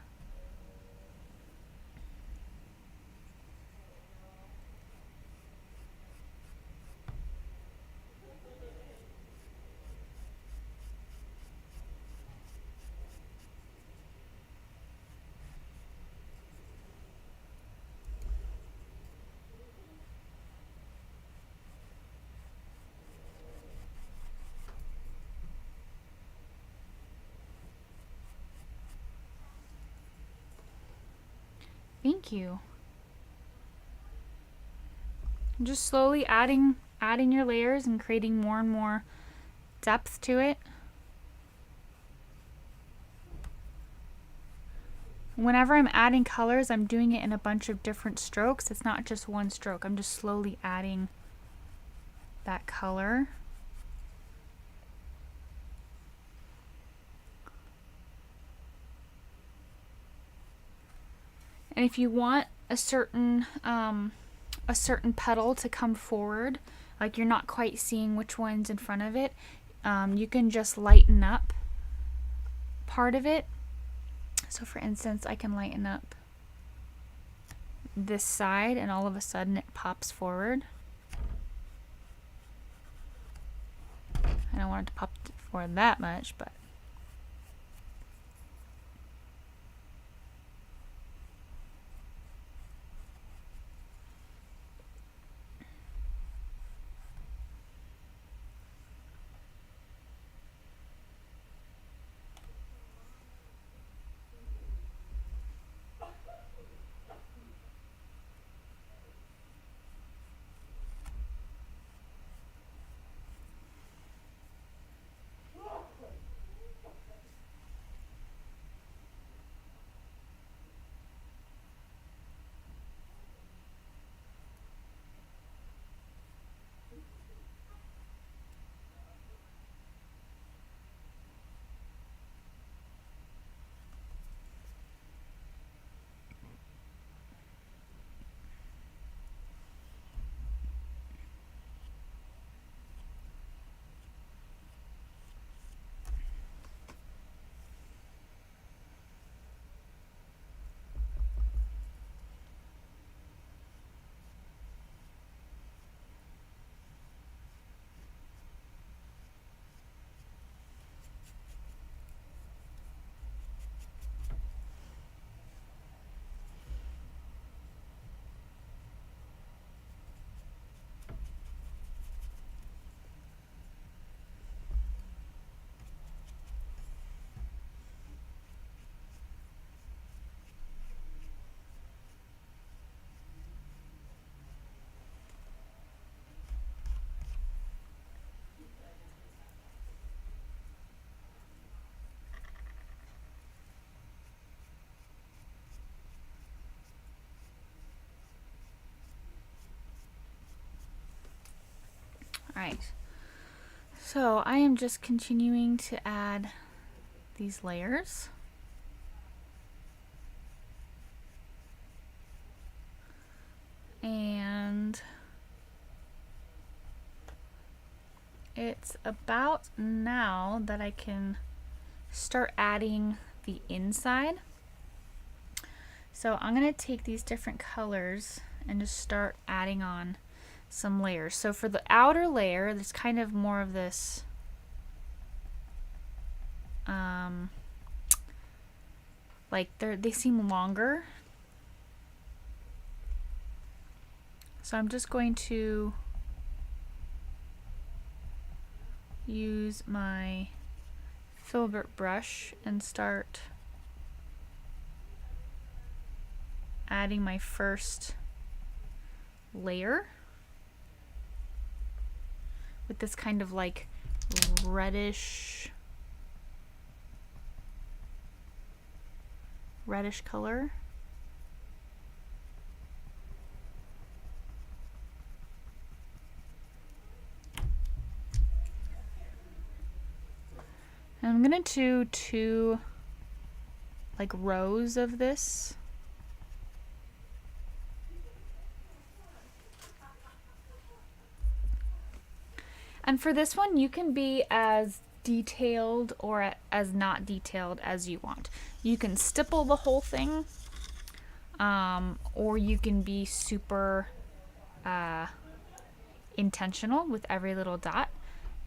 Thank you. Just slowly adding your layers and creating more and more depth to it. Whenever I'm adding colors, I'm doing it in a bunch of different strokes. It's not just one stroke. I'm just slowly adding that color. And if you want a certain petal to come forward, like you're not quite seeing which one's in front of it, you can just lighten up part of it. So for instance, I can lighten up this side and all of a sudden it pops forward. I don't want it to pop forward that much, but alright. So I am just continuing to add these layers. And it's about now that I can start adding the inside. So I'm going to take these different colors and just start adding on some layers. So for the outer layer, there's kind of more of this like they seem longer. So I'm just going to use my filbert brush and start adding my first layer with this kind of like reddish color. And I'm gonna do 2 like rows of this. And for this one, you can be as detailed or as not detailed as you want. You can stipple the whole thing, or you can be super intentional with every little dot.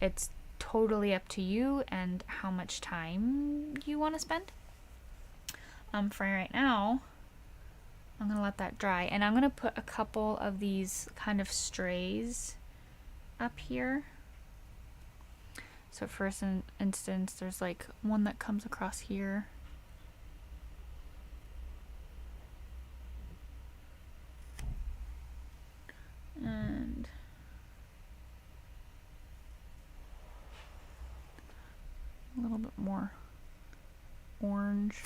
It's totally up to you and how much time you want to spend. For right now, I'm going to let that dry, and I'm going to put a couple of these kind of strays up here. So for instance, there's like one that comes across here. And a little bit more orange.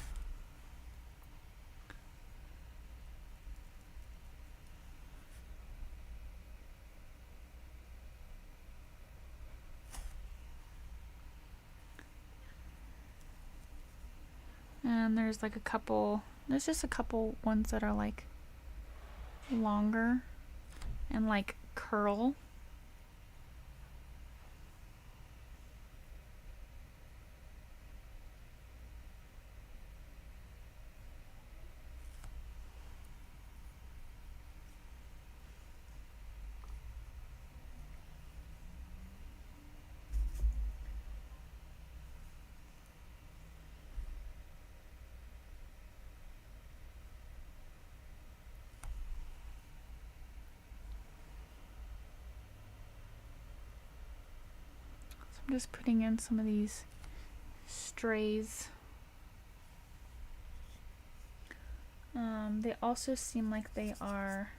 And there's like there's just a couple ones that are like longer and like curl. I'm just putting in some of these strays. They also seem like they are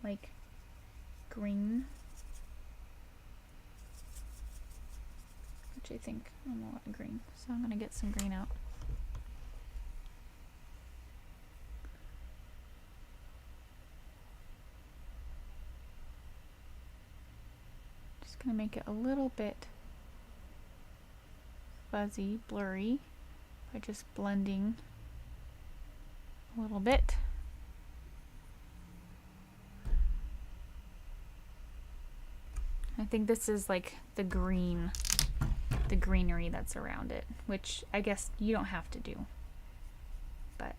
like green, which I think I'm a lot of green, so I'm gonna get some green out. Gonna make it a little bit fuzzy, blurry by just blending a little bit. I think this is like the greenery that's around it, which I guess you don't have to do, but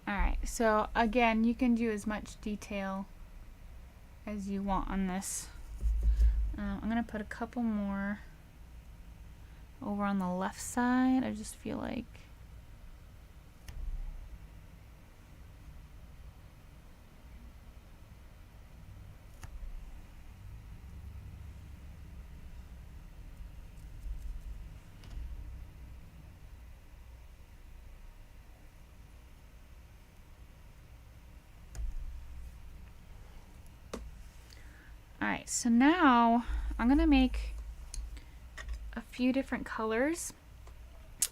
alright, so again, you can do as much detail as you want on this. I'm gonna put a couple more over on the left side. I just feel like alright, so now I'm gonna make a few different colors.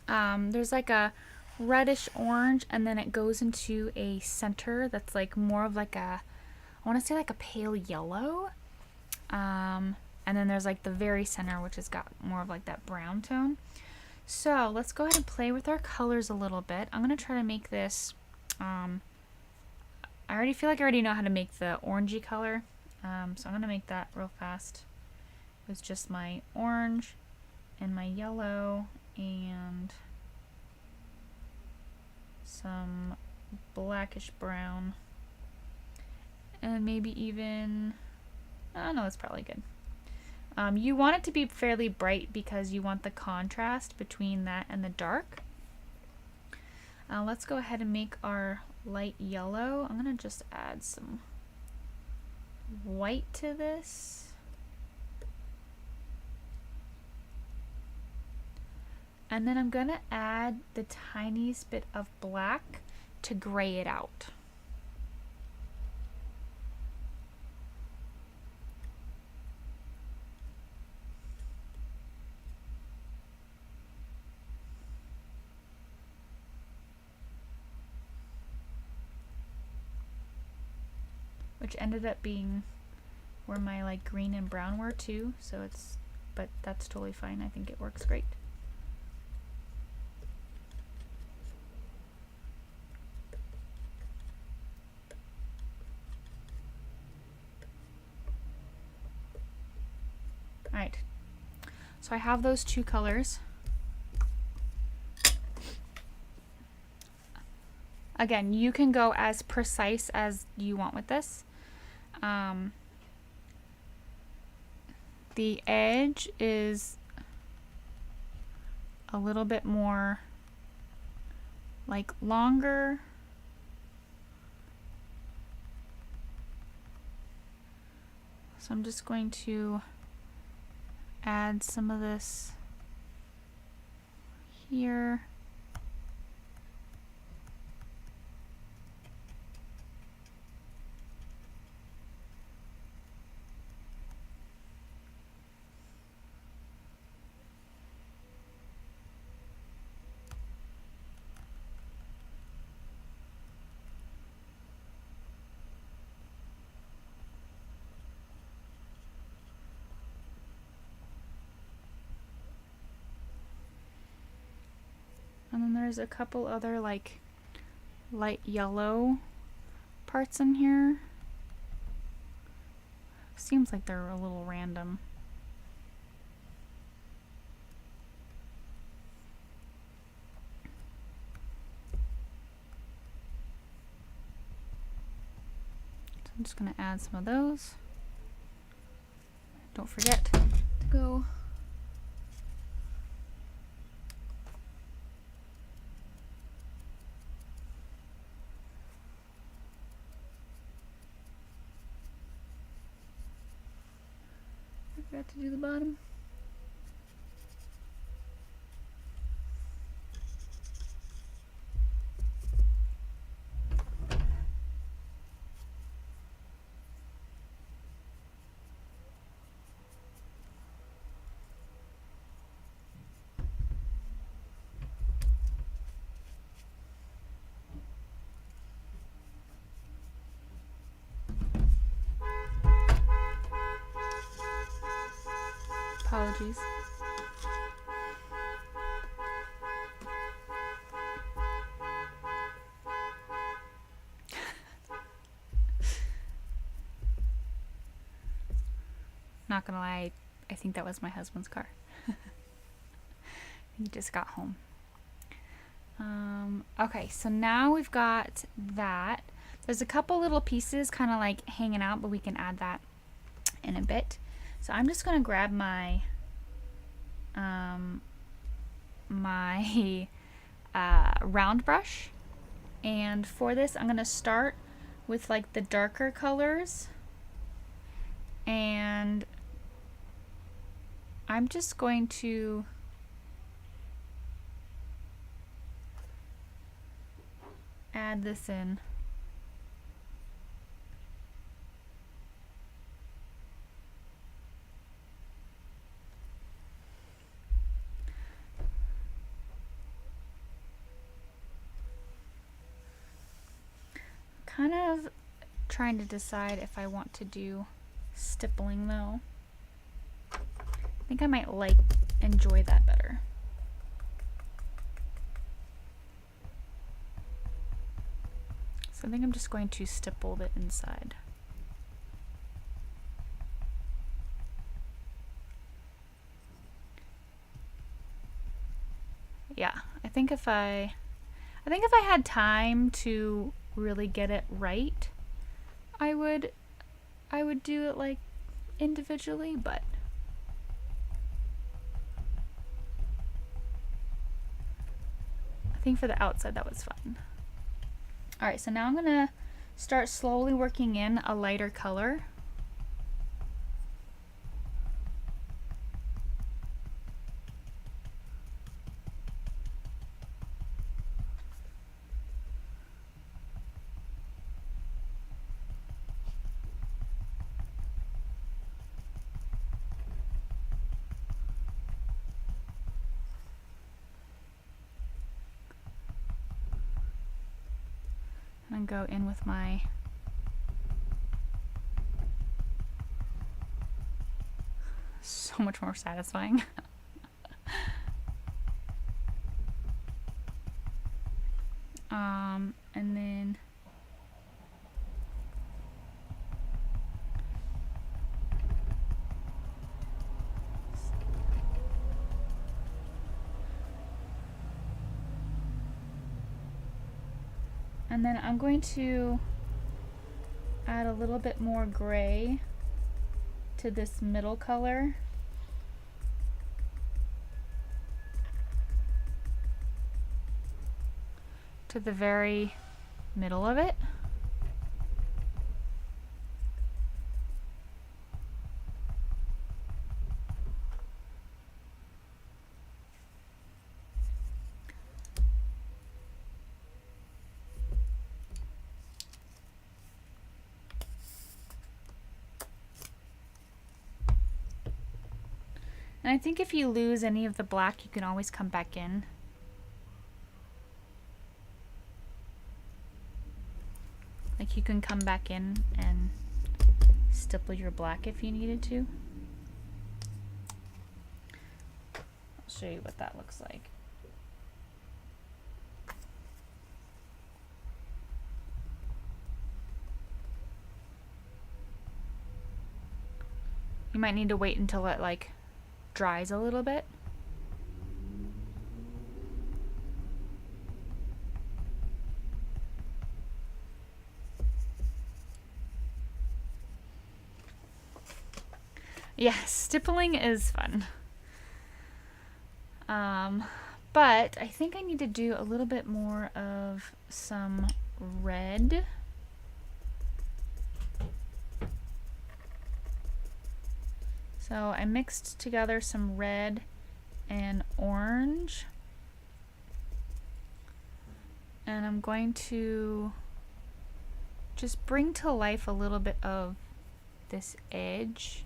There's like a reddish orange, and then it goes into a center that's like more of like a, I want to say like a pale yellow. And then there's like the very center, which has got more of like that brown tone. So let's go ahead and play with our colors a little bit. I'm going to try to make this, I already feel like I already know how to make the orangey color. So I'm going to make that real fast. It was just my orange and my yellow and some blackish brown. And maybe even, oh no, that's probably good. You want it to be fairly bright because you want the contrast between that and the dark. Let's go ahead and make our light yellow. I'm going to just add some white to this. And then I'm going to add the tiniest bit of black to gray it out. Which ended up being where my like green and brown were too, so it's, but that's totally fine. I think it works great. Alright, so I have those two colors. Again, you can go as precise as you want with this. The edge is a little bit more like longer. So I'm just going to add some of this here. And then there's a couple other like light yellow parts in here. Seems like they're a little random. So I'm just going to add some of those. Don't forget to go forgot to do the bottom. Apologies. Not gonna lie, I think that was my husband's car. He just got home. Okay, so now we've got that. There's a couple little pieces kind of like hanging out, but we can add that in a bit. So I'm just going to grab my round brush, and for this I'm going to start with like the darker colors, and I'm just going to add this in. kind of trying to decide if I want to do stippling though. I think I might enjoy that better. So I think I'm just going to stipple the inside. Yeah, I think if I had time to really get it right, I would do it like individually, but I think for the outside that was fun. All right, so now I'm gonna start slowly working in a lighter color. And go in with my so much more satisfying. And then I'm going to add a little bit more gray to this middle color. To the very middle of it. And I think if you lose any of the black, you can always come back in. Like you can come back in and stipple your black if you needed to. I'll show you what that looks like. You might need to wait until it like dries a little bit. Yeah, stippling is fun. But I think I need to do a little bit more of some red. So I mixed together some red and orange. And I'm going to just bring to life a little bit of this edge.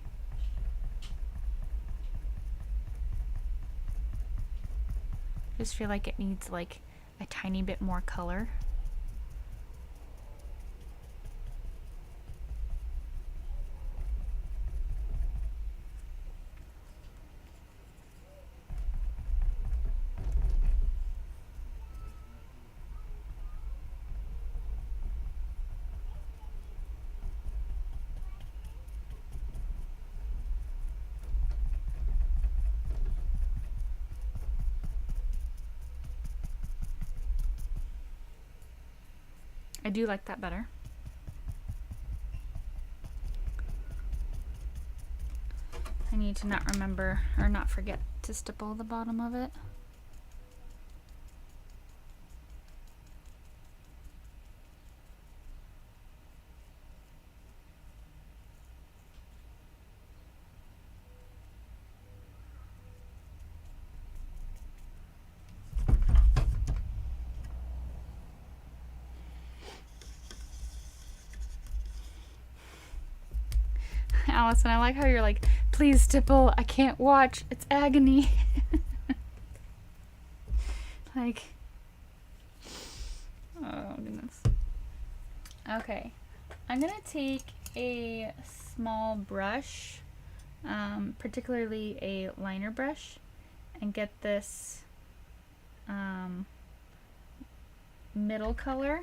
Just feel like it needs like a tiny bit more color. I do like that better. I need to not remember or not forget to stipple the bottom of it. Allison, I like how you're like, please stipple, I can't watch, it's agony. Like, oh goodness. Okay, I'm gonna take a small brush, particularly a liner brush, and get this middle color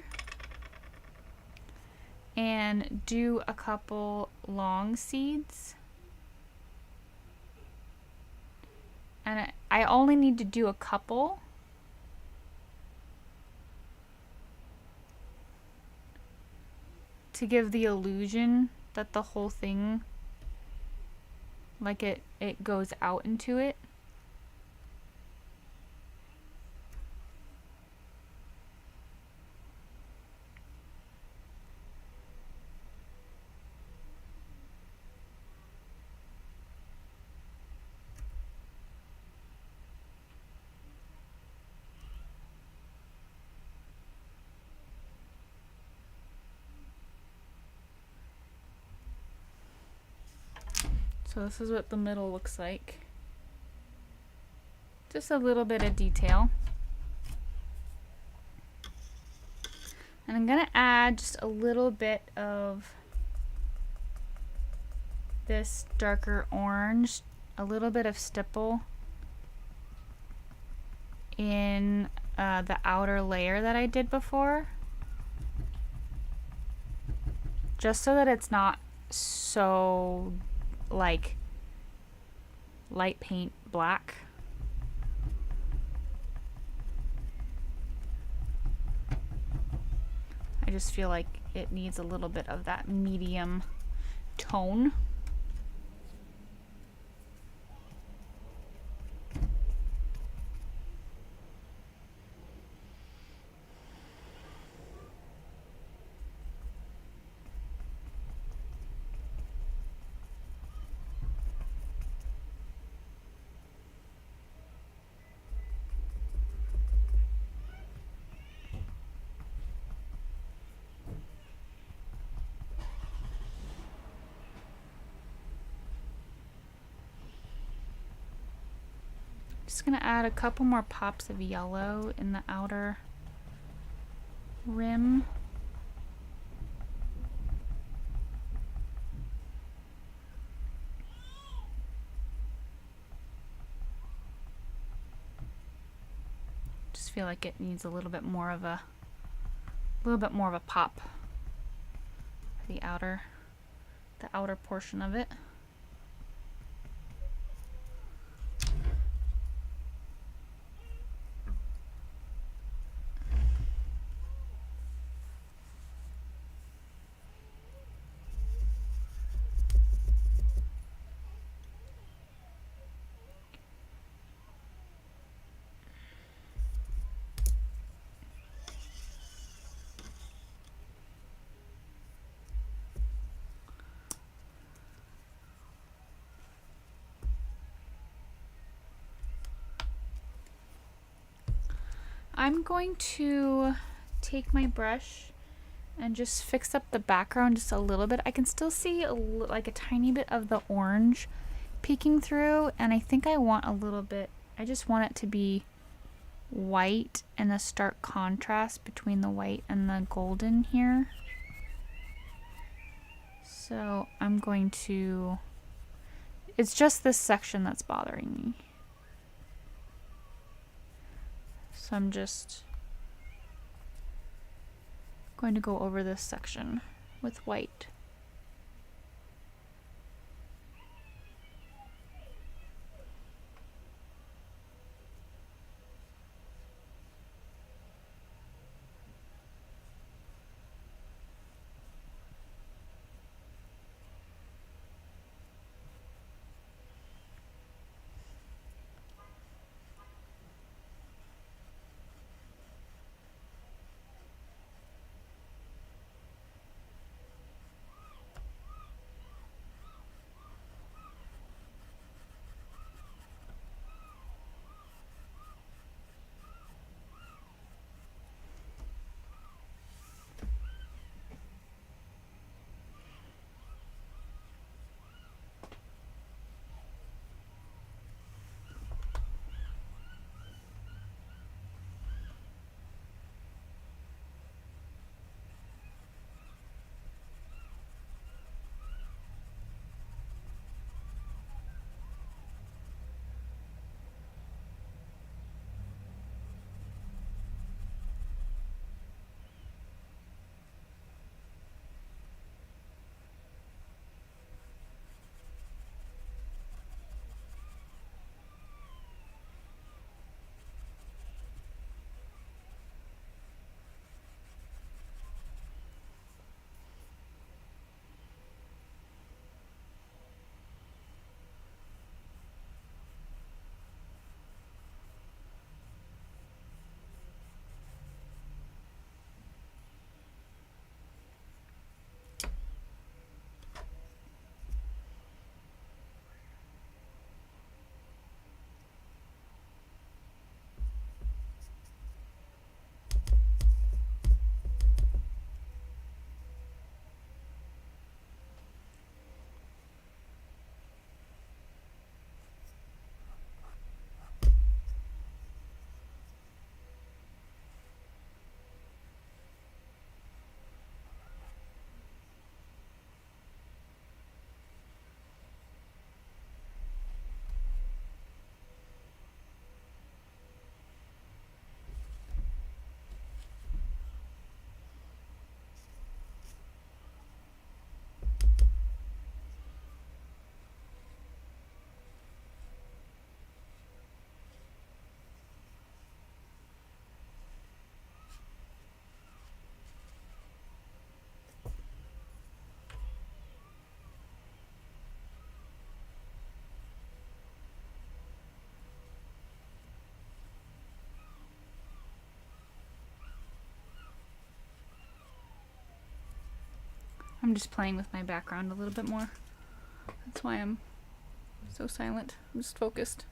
and do a couple long seeds. And I only need to do a couple. To give the illusion that the whole thing, like it goes out into it. So this is what the middle looks like. Just a little bit of detail. And I'm gonna add just a little bit of this darker orange, a little bit of stipple in the outer layer that I did before. Just so that it's not so like light paint black. I just feel like it needs a little bit of that medium tone. Just gonna add a couple more pops of yellow in the outer rim. Just feel like it needs a little bit more of a pop. The outer portion of it. I'm going to take my brush and just fix up the background just a little bit. I can still see like a tiny bit of the orange peeking through, and I think I want a little bit, I just want it to be white and a stark contrast between the white and the golden here. So I'm going to, it's just this section that's bothering me. So I'm just going to go over this section with white. I'm just playing with my background a little bit more. That's why I'm so silent. I'm just focused.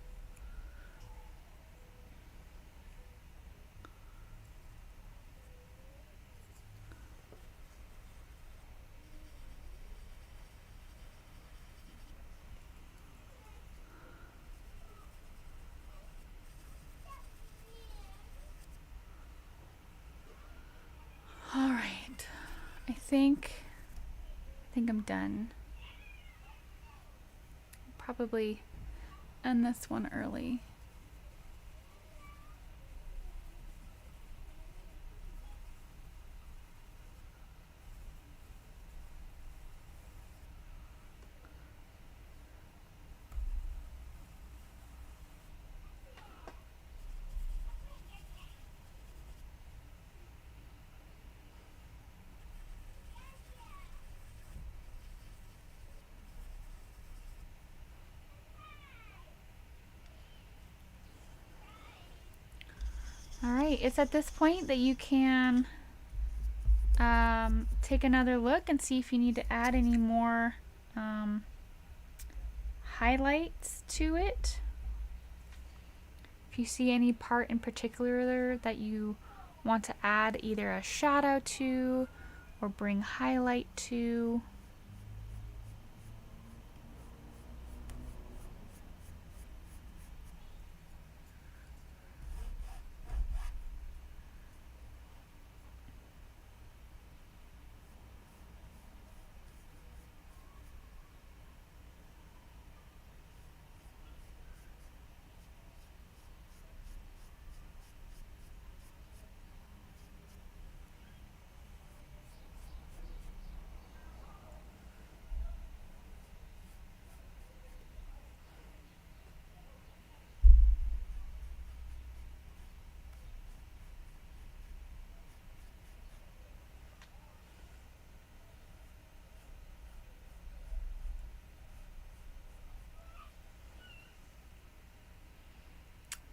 All right. I think I'm done. Probably end this one early. Alright, it's at this point that you can take another look and see if you need to add any more highlights to it. If you see any part in particular that you want to add either a shadow to or bring highlight to.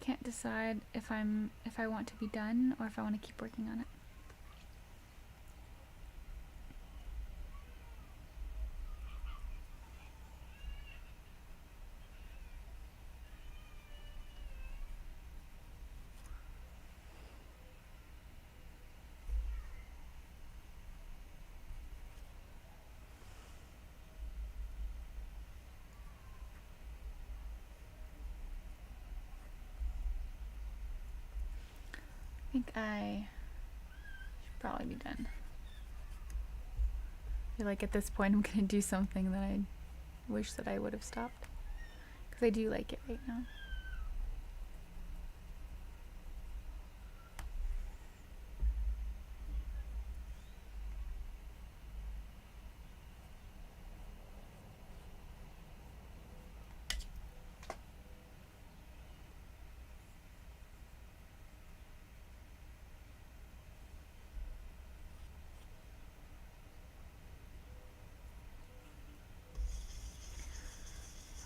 Can't decide if I want to be done or if I want to keep working on it. I think I should probably be done. I feel like at this point I'm gonna do something that I wish that I would have stopped, because I do like it right now.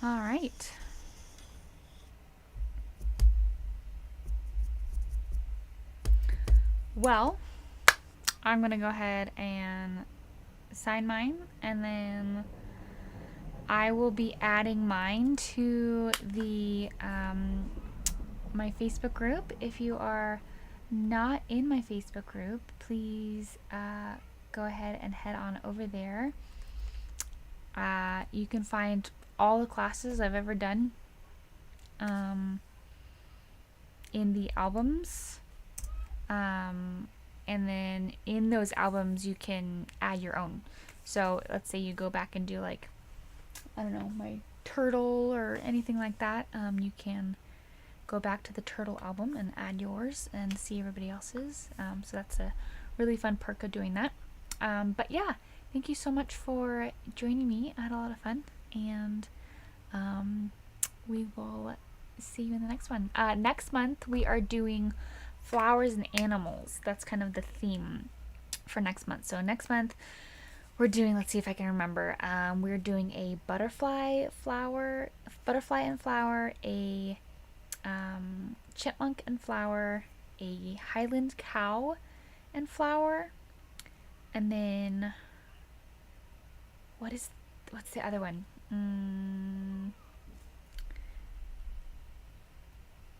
All right. Well, I'm gonna go ahead and sign mine, and then I will be adding mine to the my Facebook group. If you are not in my Facebook group, please go ahead and head on over there. You can find all the classes I've ever done in the albums, and then in those albums you can add your own. So let's say you go back and do, like, I don't know, my turtle or anything like that, you can go back to the turtle album and add yours and see everybody else's. So that's a really fun perk of doing that. But yeah, thank you so much for joining me. I had a lot of fun, and we will see you in the next one. Next month we are doing flowers and animals. That's kind of the theme for next month. So next month we're doing, let's see if I can remember, we're doing a butterfly and flower, a chipmunk and flower, a Highland cow and flower, and then what's the other one?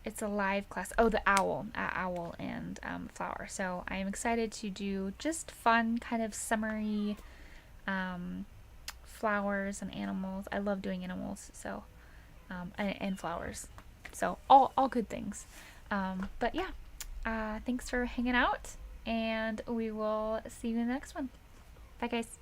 It's a live class. Oh, the owl and flower. So I am excited to do just fun, kind of summery flowers and animals. I love doing animals, so and flowers. So all good things. But yeah, thanks for hanging out, and we will see you in the next one. Bye, guys.